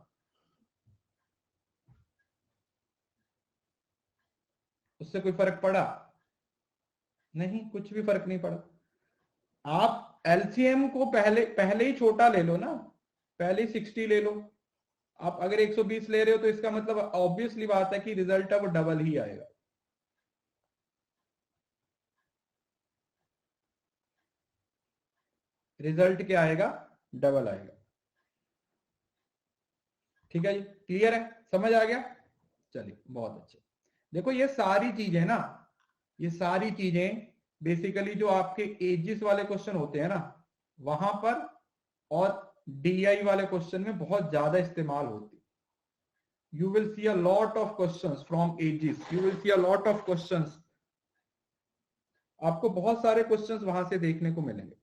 उससे कोई फर्क पड़ा नहीं, कुछ भी फर्क नहीं पड़ा। आप एलसीएम को पहले पहले ही छोटा ले लो ना, पहले ही 60 ले लो। आप अगर 120 ले रहे हो तो इसका मतलब ऑब्वियसली बात है कि रिजल्ट है वो डबल ही आएगा। रिजल्ट क्या आएगा, डबल आएगा। ठीक है जी, क्लियर है, समझ आ गया। चलिए बहुत अच्छे। देखो ये सारी चीजें ना, ये सारी चीजें बेसिकली जो आपके एजिस वाले क्वेश्चन होते हैं ना, वहां पर और DI वाले क्वेश्चन में बहुत ज्यादा इस्तेमाल होती है। You will see a lot of questions from ages, you will see a lot of questions, आपको बहुत सारे क्वेश्चंस वहां से देखने को मिलेंगे।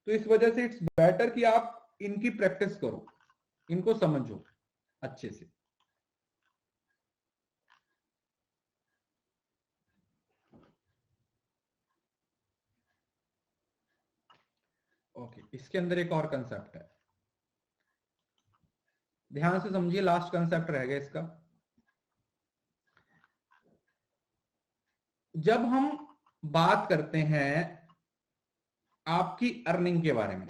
तो इस वजह से इट्स बेटर कि आप इनकी प्रैक्टिस करो, इनको समझो अच्छे से। ओके, इसके अंदर एक और कंसेप्ट है, ध्यान से समझिए, लास्ट कंसेप्ट रह गया इसका। जब हम बात करते हैं आपकी अर्निंग के बारे में,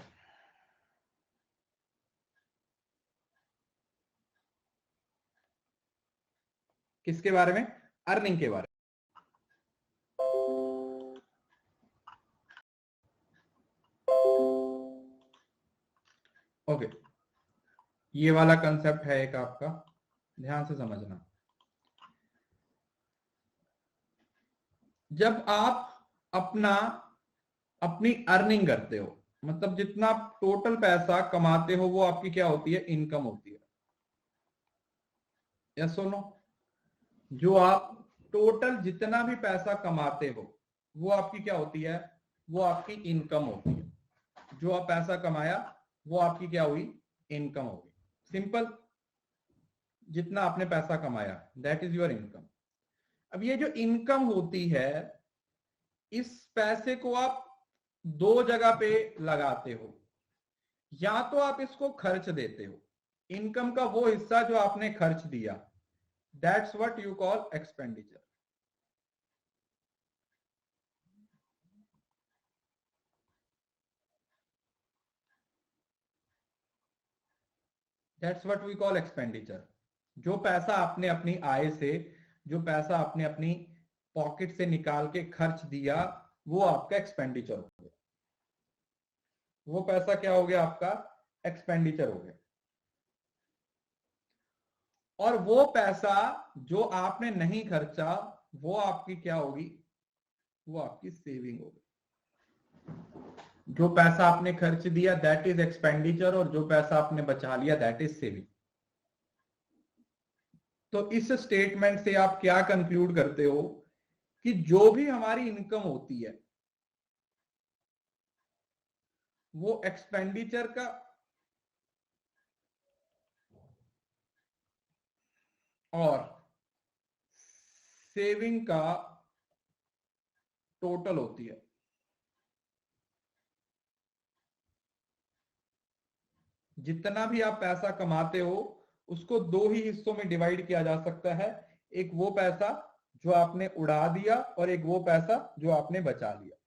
किसके बारे में? अर्निंग के बारे में। ओके, ये वाला कंसेप्ट है एक आपका, ध्यान से समझना। जब आप अपनी अर्निंग करते हो, मतलब जितना टोटल पैसा कमाते हो वो आपकी क्या होती है? इनकम होती है। यस और नो? जो आप टोटल जितना भी पैसा कमाते हो वो आपकी क्या होती है? वो आपकी इनकम होती है। जो आप पैसा कमाया वो आपकी क्या हुई? इनकम हो गई। सिंपल, जितना आपने पैसा कमाया दैट इज योर इनकम। अब ये जो इनकम होती है, इस पैसे को आप दो जगह पे लगाते हो। या तो आप इसको खर्च देते हो, इनकम का वो हिस्सा जो आपने खर्च दिया, that's what you call expenditure. That's what we call expenditure. जो पैसा आपने अपनी आय से, जो पैसा आपने अपनी पॉकेट से निकाल के खर्च दिया, वो आपका एक्सपेंडिचर हो गया। वो पैसा क्या हो गया? आपका एक्सपेंडिचर हो गया। और वो पैसा जो आपने नहीं खर्चा, वो आपकी क्या होगी? वो आपकी सेविंग होगी। जो पैसा आपने खर्च दिया दैट इज एक्सपेंडिचर, और जो पैसा आपने बचा लिया दैट इज सेविंग। तो इस स्टेटमेंट से आप क्या कंक्लूड करते हो? कि जो भी हमारी इनकम होती है वो एक्सपेंडिचर का और सेविंग का टोटल होती है। जितना भी आप पैसा कमाते हो उसको दो ही हिस्सों में डिवाइड किया जा सकता है। एक वो पैसा जो आपने उड़ा दिया, और एक वो पैसा जो आपने बचा लिया।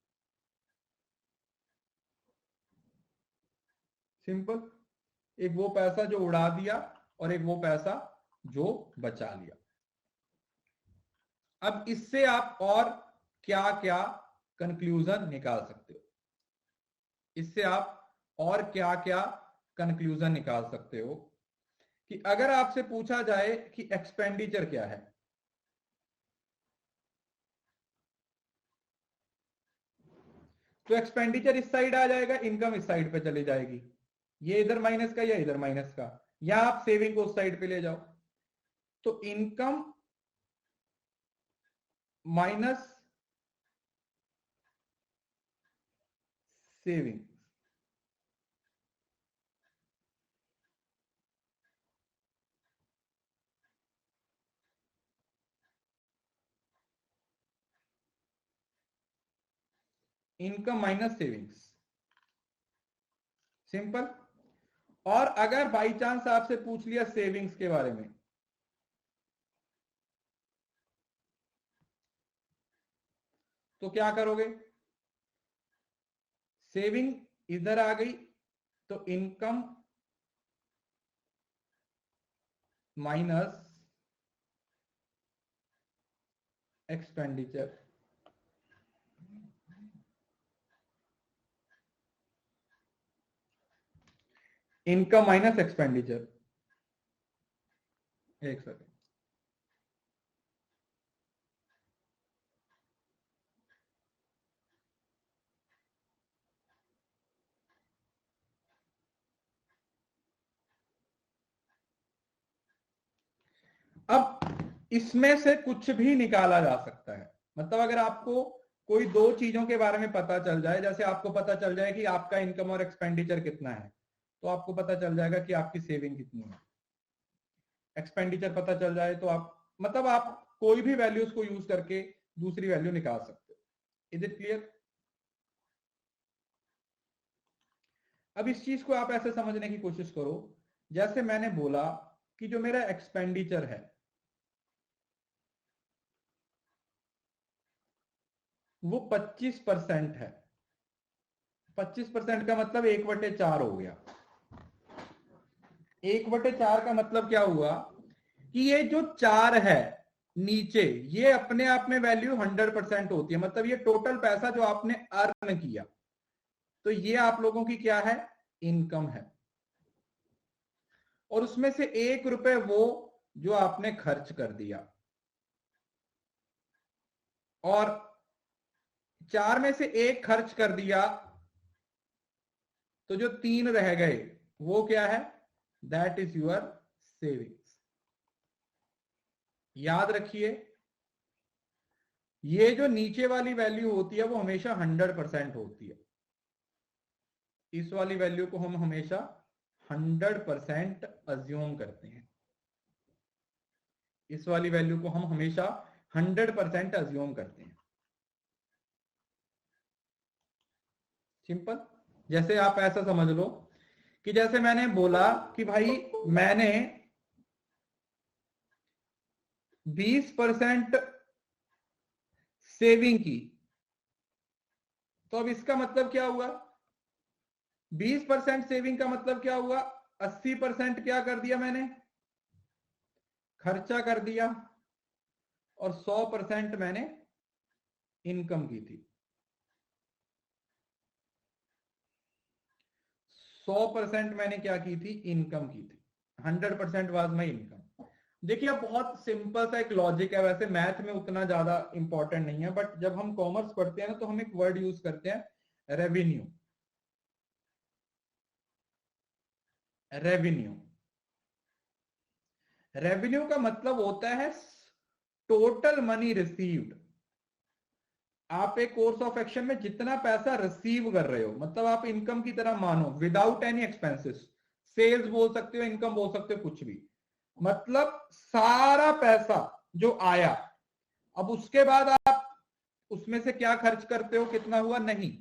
सिंपल, एक वो पैसा जो उड़ा दिया और एक वो पैसा जो बचा लिया। अब इससे आप और क्या क्या कंक्लूजन निकाल सकते हो? इससे आप और क्या क्या कंक्लूजन निकाल सकते हो? कि अगर आपसे पूछा जाए कि एक्सपेंडिचर क्या है, तो एक्सपेंडिचर इस साइड आ जाएगा, इनकम इस साइड पे चली जाएगी। ये इधर माइनस का या इधर माइनस का, या आप सेविंग को उस साइड पे ले जाओ। तो income minus saving, income minus savings. Simple. और अगर बाई चांस आपसे पूछ लिया सेविंग्स के बारे में, तो क्या करोगे? सेविंग इधर आ गई तो income minus expenditure. Income minus expenditure. एक सेकंड, अब इसमें से कुछ भी निकाला जा सकता है। मतलब अगर आपको कोई दो चीजों के बारे में पता चल जाए, जैसे आपको पता चल जाए कि आपका इनकम और एक्सपेंडिचर कितना है, तो आपको पता चल जाएगा कि आपकी सेविंग कितनी है। एक्सपेंडिचर पता चल जाए तो आप मतलब आप कोई भी वैल्यूज को यूज करके दूसरी वैल्यू निकाल सकते हो। Is it clear? अब इस चीज को आप ऐसे समझने की कोशिश करो, जैसे मैंने बोला कि जो मेरा एक्सपेंडिचर है वो 25% है। 25% का मतलब 1/4 हो गया। 1/4 का मतलब क्या हुआ कि ये जो 4 है नीचे, ये अपने आप में वैल्यू 100% होती है। मतलब ये टोटल पैसा जो आपने अर्न किया, तो ये आप लोगों की क्या है? इनकम है। और उसमें से 1 रुपए वो जो आपने खर्च कर दिया, और 4 में से 1 खर्च कर दिया, तो जो 3 रह गए वो क्या है? That is your savings. याद रखिए, ये जो नीचे वाली वैल्यू होती है वो हमेशा 100% होती है। इस वाली वैल्यू को हम हमेशा 100% अज्यूम करते हैं। इस वाली वैल्यू को हम हमेशा 100% अज्यूम करते हैं। सिंपल। जैसे आप ऐसा समझ लो कि जैसे मैंने बोला कि भाई मैंने 20% सेविंग की, तो अब इसका मतलब क्या हुआ? 20% सेविंग का मतलब क्या हुआ? 80% क्या कर दिया मैंने? खर्चा कर दिया, और 100% मैंने इनकम की थी। 100% मैंने क्या की थी? इनकम की थी। 100% वाज माई इनकम। देखिए अब बहुत सिंपल सा एक लॉजिक है, वैसे मैथ में उतना ज्यादा इंपॉर्टेंट नहीं है, बट जब हम कॉमर्स पढ़ते हैं ना तो हम एक वर्ड यूज करते हैं, रेवेन्यू। रेवेन्यू रेवेन्यू का मतलब होता है टोटल मनी रिसीव्ड। आप एक कोर्स ऑफ एक्शन में जितना पैसा रिसीव कर रहे हो, मतलब आप इनकम की तरह मानो, विदाउट एनी एक्सपेंसेस। सेल्स बोल सकते हो, इनकम बोल सकते हो, कुछ भी। मतलब सारा पैसा जो आया, अब उसके बाद आप उसमें से क्या खर्च करते हो, कितना हुआ, नहीं।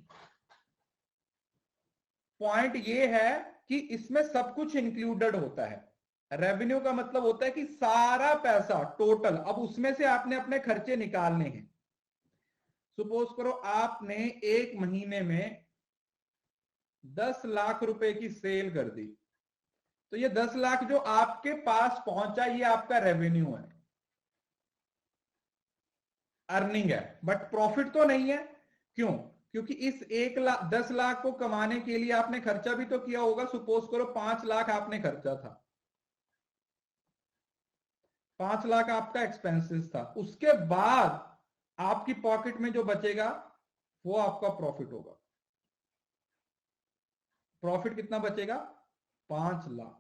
पॉइंट ये है कि इसमें सब कुछ इंक्लूडेड होता है। रेवेन्यू का मतलब होता है कि सारा पैसा टोटल, अब उसमें से आपने अपने खर्चे निकालने हैं। सपोज करो आपने एक महीने में 10 लाख रुपए की सेल कर दी, तो ये 10 लाख जो आपके पास पहुंचा, ये आपका रेवेन्यू है, अर्निंग है। बट प्रॉफिट तो नहीं है। क्यों? क्योंकि इस 10 लाख को कमाने के लिए आपने खर्चा भी तो किया होगा। सपोज करो 5 लाख आपने खर्चा था, 5 लाख आपका एक्सपेंसेस था, उसके बाद आपकी पॉकेट में जो बचेगा वो आपका प्रॉफिट होगा। प्रॉफिट कितना बचेगा? 5 लाख।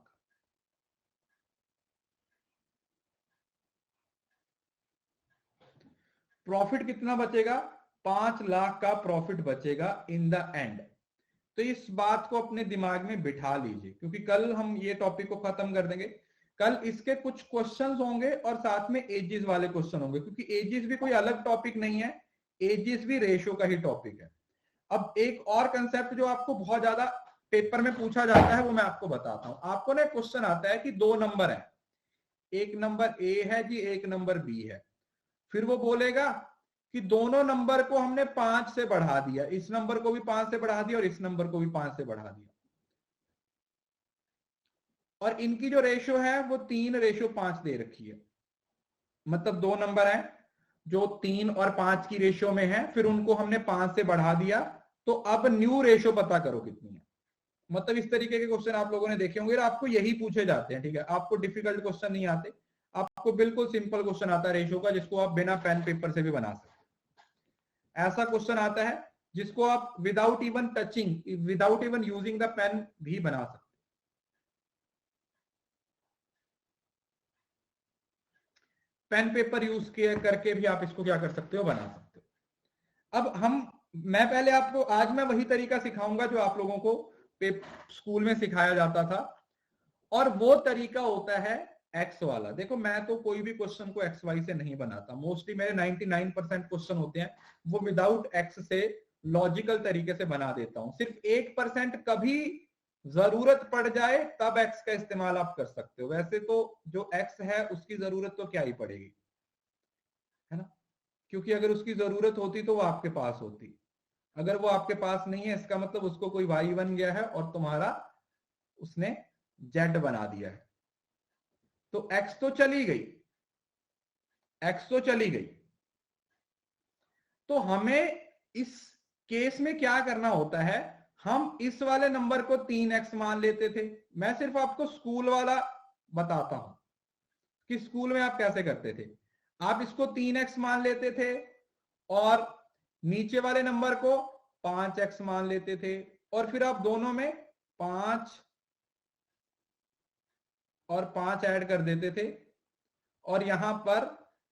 प्रॉफिट कितना बचेगा? 5 लाख का प्रॉफिट बचेगा इन द एंड। तो इस बात को अपने दिमाग में बिठा लीजिए, क्योंकि कल हम ये टॉपिक को खत्म कर देंगे। कल इसके कुछ क्वेश्चंस होंगे और साथ में एजिस वाले क्वेश्चन होंगे, क्योंकि एजिस भी कोई अलग टॉपिक नहीं है, एजिस भी रेशियो का ही टॉपिक है। अब एक और कंसेप्ट जो आपको बहुत ज्यादा पेपर में पूछा जाता है वो मैं आपको बताता हूं। आपको ना क्वेश्चन आता है कि 2 नंबर है, एक नंबर ए है जी, एक नंबर बी है। फिर वो बोलेगा कि दोनों नंबर को हमने 5 से बढ़ा दिया, इस नंबर को भी 5 से बढ़ा दिया और इस नंबर को भी 5 से बढ़ा दिया, और इनकी जो रेशियो है वो 3:5 दे रखी है। मतलब 2 नंबर है जो 3 और 5 की रेशियो में है, फिर उनको हमने 5 से बढ़ा दिया, तो अब न्यू रेशियो पता करो कितनी है। मतलब इस तरीके के क्वेश्चन आप लोगों ने देखे होंगे, आपको यही पूछे जाते हैं। ठीक है, आपको डिफिकल्ट क्वेश्चन नहीं आते, आपको बिल्कुल सिंपल क्वेश्चन आता है रेशियो का, जिसको आप बिना पेन पेपर से भी बना सकते हैं। ऐसा क्वेश्चन आता है जिसको आप without even touching, without even using the pen भी बना सकते हैं। पेन पेपर यूज करके भी आप इसको क्या कर सकते हो, बना सकते हो। अब मैं पहले आपको आज मैं वही तरीका सिखाऊंगा जो आप लोगों को स्कूल में सिखाया जाता था, और वो तरीका होता है एक्स वाला। देखो मैं तो कोई भी क्वेश्चन को एक्स वाई से नहीं बनाता, मोस्टली मेरे 99% क्वेश्चन होते हैं वो विदाउट एक्स से लॉजिकल तरीके से बना देता हूं। सिर्फ 1% कभी जरूरत पड़ जाए तब एक्स का इस्तेमाल आप कर सकते हो, वैसे तो जो एक्स है उसकी जरूरत तो क्या ही पड़ेगी, है ना, क्योंकि अगर उसकी जरूरत होती तो वो आपके पास होती। अगर वो आपके पास नहीं है इसका मतलब उसको कोई वाई बन गया है और तुम्हारा उसने जेड बना दिया है। तो एक्स तो चली गई, एक्स तो चली गई। तो हमें इस केस में क्या करना होता है, हम इस वाले नंबर को 3x मान लेते थे। मैं सिर्फ आपको स्कूल वाला बताता हूं कि स्कूल में आप कैसे करते थे। आप इसको 3x मान लेते थे और नीचे वाले नंबर को 5x मान लेते थे, और फिर आप दोनों में 5 और 5 ऐड कर देते थे, और यहां पर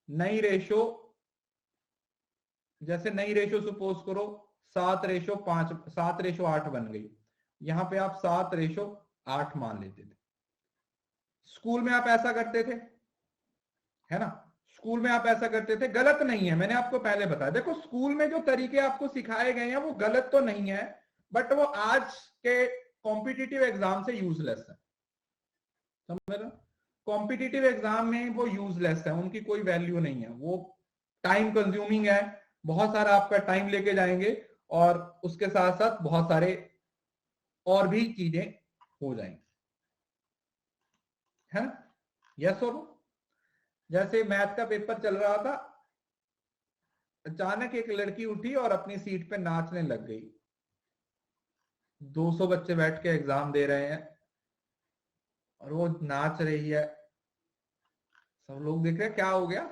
नई रेशो, जैसे नई रेशो सपोज करो 7:5, 7:8 बन गई, यहां पे आप 7:8 मान लेते थे। स्कूल में आप ऐसा करते थे, है ना, स्कूल में आप ऐसा करते थे। गलत नहीं है, मैंने आपको पहले बताया। देखो स्कूल में जो तरीके आपको सिखाए गए हैं वो गलत तो नहीं है, बट वो आज के कॉम्पिटिटिव एग्जाम से यूजलेस है, समझ रहे हो। कॉम्पिटिटिव एग्जाम में वो यूजलेस है, उनकी कोई वैल्यू नहीं है, वो टाइम कंज्यूमिंग है, बहुत सारा आपका टाइम लेके जाएंगे, और उसके साथ साथ बहुत सारे और भी चीजें हो जाएंगी, है ना। यस और नो। जैसे मैथ का पेपर चल रहा था, अचानक एक लड़की उठी और अपनी सीट पे नाचने लग गई। 200 बच्चे बैठ के एग्जाम दे रहे हैं और वो नाच रही है, सब लोग देख रहे हैं क्या हो गया।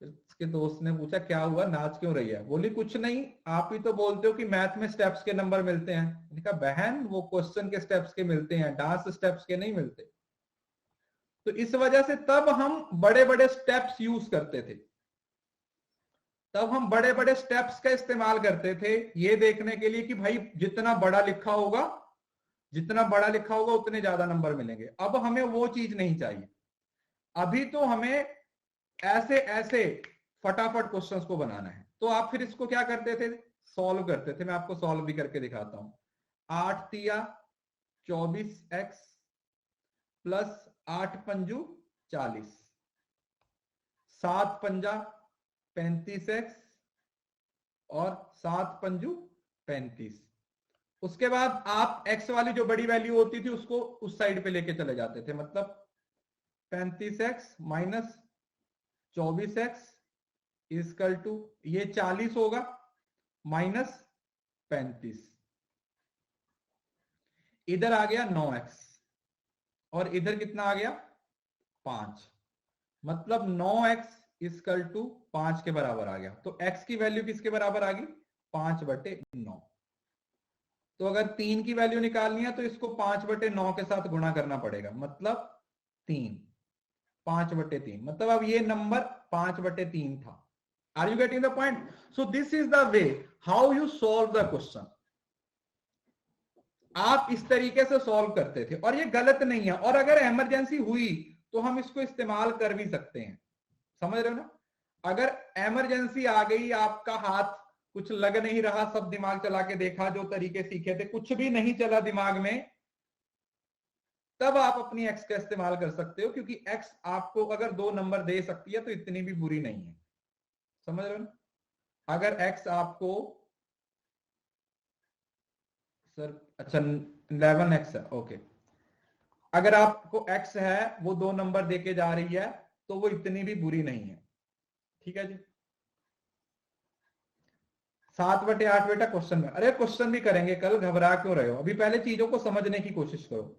उसके दोस्त ने पूछा क्या हुआ, नाच क्यों रही है। बोली कुछ नहीं, आप ही तो बोलते हो कि मैथ में स्टेप्स के नंबर मिलते हैं। मैंने कहा बहन वो क्वेश्चन के स्टेप्स के मिलते हैं, डांस स्टेप्स के नहीं मिलते। तो इस वजह से तब हम बड़े बड़े स्टेप्स यूज करते थे, तब हम बड़े बड़े स्टेप्स का इस्तेमाल करते थे ये देखने के लिए कि भाई जितना बड़ा लिखा होगा, जितना बड़ा लिखा होगा उतने ज्यादा नंबर मिलेंगे। अब हमें वो चीज नहीं चाहिए, अभी तो हमें ऐसे ऐसे फटाफट क्वेश्चंस को बनाना है। तो आप फिर इसको क्या करते थे, सॉल्व करते थे। मैं आपको सॉल्व भी करके दिखाता हूं। 8 तिया 24x प्लस 8 पंजू 40, 7 पंजा 35x और 7 पंजू 35। उसके बाद आप x वाली जो बड़ी वैल्यू होती थी उसको उस साइड पे लेके चले जाते थे, मतलब 35x minus 24x is equal to ये 40 होगा माइनस 35, इधर आ गया 9x और इधर कितना आ गया 5, मतलब 9x इजकल टू 5 के बराबर आ गया। तो x की वैल्यू किसके बराबर आ गई, 5/9। तो अगर 3 की वैल्यू निकालनी है तो इसको 5/9 के साथ गुणा करना पड़ेगा, मतलब 3, 5/3, मतलब अब ये नंबर 5/3 था। Are you getting the point. So this is the way how you solve the question. आप इस तरीके से सॉल्व करते थे और ये गलत नहीं है, और अगर इमरजेंसी हुई तो हम इसको इस्तेमाल कर भी सकते हैं, समझ रहे हो ना। अगर इमरजेंसी आ गई, आपका हाथ कुछ लग नहीं रहा, सब दिमाग चला के देखा, जो तरीके सीखे थे कुछ भी नहीं चला दिमाग में, तब आप अपनी एक्स का इस्तेमाल कर सकते हो, क्योंकि एक्स आपको अगर 2 नंबर दे सकती है तो इतनी भी बुरी नहीं है, समझ रहे हो ना। अगर एक्स आपको सर अच्छा 11x है, ओके, अगर आपको x है वो 2 नंबर देके जा रही है तो वो इतनी भी बुरी नहीं है, ठीक है जी। 7/8 बेटा क्वेश्चन में, अरे क्वेश्चन भी करेंगे कल, घबरा क्यों रहे हो, अभी पहले चीजों को समझने की कोशिश करो।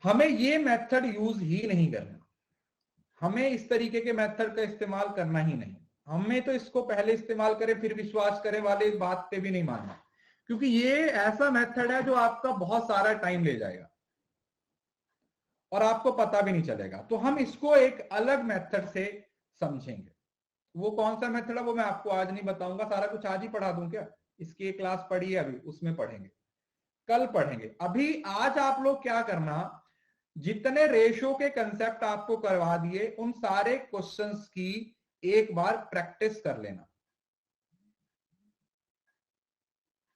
हमें ये मेथड यूज ही नहीं करना, हमें इस तरीके के मेथड का इस्तेमाल करना ही नहीं। हमें तो इसको पहले इस्तेमाल करें फिर विश्वास करें वाले बात पे भी नहीं मानना, क्योंकि ये ऐसा मेथड है जो आपका बहुत सारा टाइम ले जाएगा। और आपको पता भी नहीं चलेगा। तो हम इसको एक अलग मेथड से समझेंगे। वो कौन सा मेथड है वो मैं आपको आज नहीं बताऊंगा, सारा कुछ आज ही पढ़ा दूं क्या? इसकी एक क्लास पढ़ी है अभी, उसमें पढ़ेंगे, कल पढ़ेंगे। अभी आज आप लोग क्या करना, जितने रेशो के कंसेप्ट आपको करवा दिए उन सारे क्वेश्चंस की एक बार प्रैक्टिस कर लेना,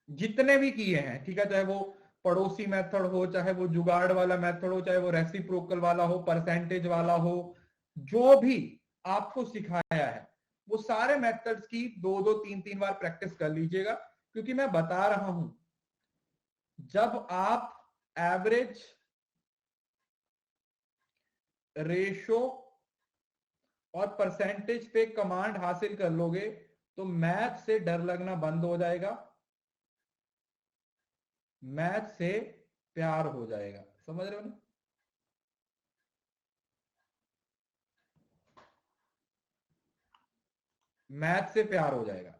जितने भी किए हैं, ठीक है? चाहे वो पड़ोसी मेथड हो, चाहे वो जुगाड़ वाला मेथड हो, चाहे वो रेसिप्रोकल वाला हो, परसेंटेज वाला हो, जो भी आपको सिखाया है वो सारे मेथड्स की 2-2 3-3 बार प्रैक्टिस कर लीजिएगा। क्योंकि मैं बता रहा हूं, जब आप एवरेज, रेशो और परसेंटेज पे कमांड हासिल कर लोगे तो मैथ से डर लगना बंद हो जाएगा, मैथ से प्यार हो जाएगा। समझ रहे हो ना? मैथ से प्यार हो जाएगा।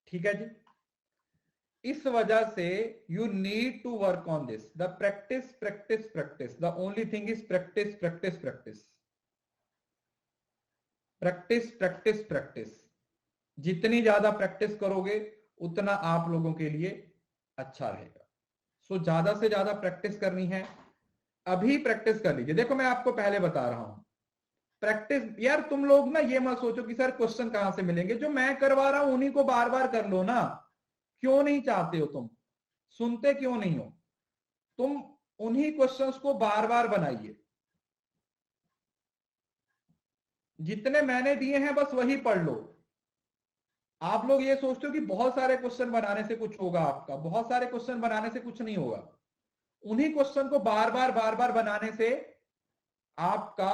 ठीक है जी। इस वजह से you need to work on this, the practice practice practice, the only thing is practice practice practice practice practice practice. जितनी ज्यादा प्रैक्टिस करोगे उतना आप लोगों के लिए अच्छा रहेगा। सो ज्यादा से ज्यादा प्रैक्टिस करनी है, अभी प्रैक्टिस कर लीजिए। देखो मैं आपको पहले बता रहा हूं, प्रैक्टिस, यार तुम लोग ना ये मत सोचो कि सर क्वेश्चन कहां से मिलेंगे, जो मैं करवा रहा हूं उन्हीं को बार बार कर लो ना। क्यों नहीं चाहते हो तुम? सुनते क्यों नहीं हो? तुम उन्हीं क्वेश्चंस को बार बार बनाइए, जितने मैंने दिए हैं बस वही पढ़ लो। आप लोग ये सोचते हो कि बहुत सारे क्वेश्चन बनाने से कुछ होगा, आपका बहुत सारे क्वेश्चन बनाने से कुछ नहीं होगा। उन्हीं क्वेश्चन को बार बार बनाने से आपका,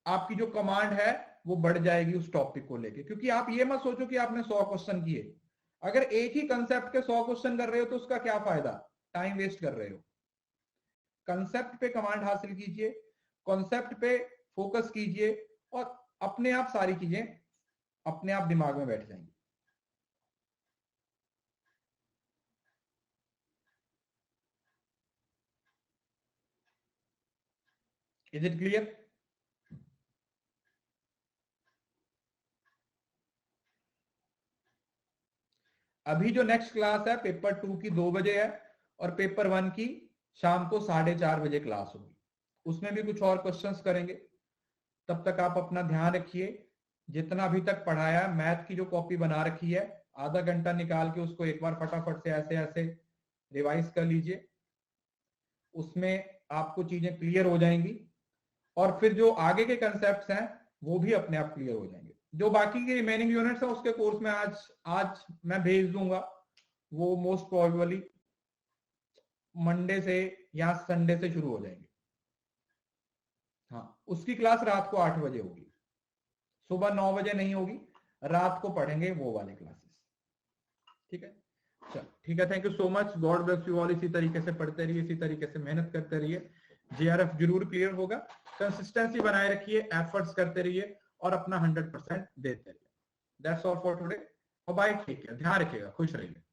आपकी जो कमांड है वो बढ़ जाएगी उस टॉपिक को लेके। क्योंकि आप ये मत सोचो कि आपने 100 क्वेश्चन किए, अगर एक ही कंसेप्ट के 100 क्वेश्चन कर रहे हो तो उसका क्या फायदा, टाइम वेस्ट कर रहे हो। कंसेप्ट पे कमांड हासिल कीजिए, कॉन्सेप्ट पे फोकस कीजिए और अपने आप सारी चीजें अपने आप दिमाग में बैठ जाएंगी। Is it clear? अभी जो नेक्स्ट क्लास है पेपर 2 की 2 बजे है और पेपर 1 की शाम को 4:30 बजे क्लास होगी। उसमें भी कुछ और क्वेश्चंस करेंगे। तब तक आप अपना ध्यान रखिए। जितना अभी तक पढ़ाया, मैथ की जो कॉपी बना रखी है, आधा घंटा निकाल के उसको एक बार फटाफट से ऐसे ऐसे रिवाइज कर लीजिए। उसमें आपको चीजें क्लियर हो जाएंगी और फिर जो आगे के कंसेप्ट्स हैं वो भी अपने आप क्लियर हो जाएंगे। जो बाकी के रिमेनिंग यूनिट्स है उसके कोर्स में आज मैं भेज दूंगा, वो मोस्ट प्रोबेबली मंडे से या संडे से शुरू हो जाएंगे। हाँ, उसकी क्लास रात को 8 बजे होगी, सुबह 9 बजे नहीं होगी, रात को पढ़ेंगे वो वाले क्लासेस। ठीक है, चल ठीक है, thank you so much, God bless you all. इसी तरीके से पढ़ते रहिए, इसी तरीके से मेहनत करते रहिए, जेआरएफ जरूर क्लियर होगा। कंसिस्टेंसी बनाए रखिए, एफर्ट्स करते रहिए और अपना 100% देते रहिए। That's all for today, bye, take care, ध्यान रखिएगा, खुश रहिए।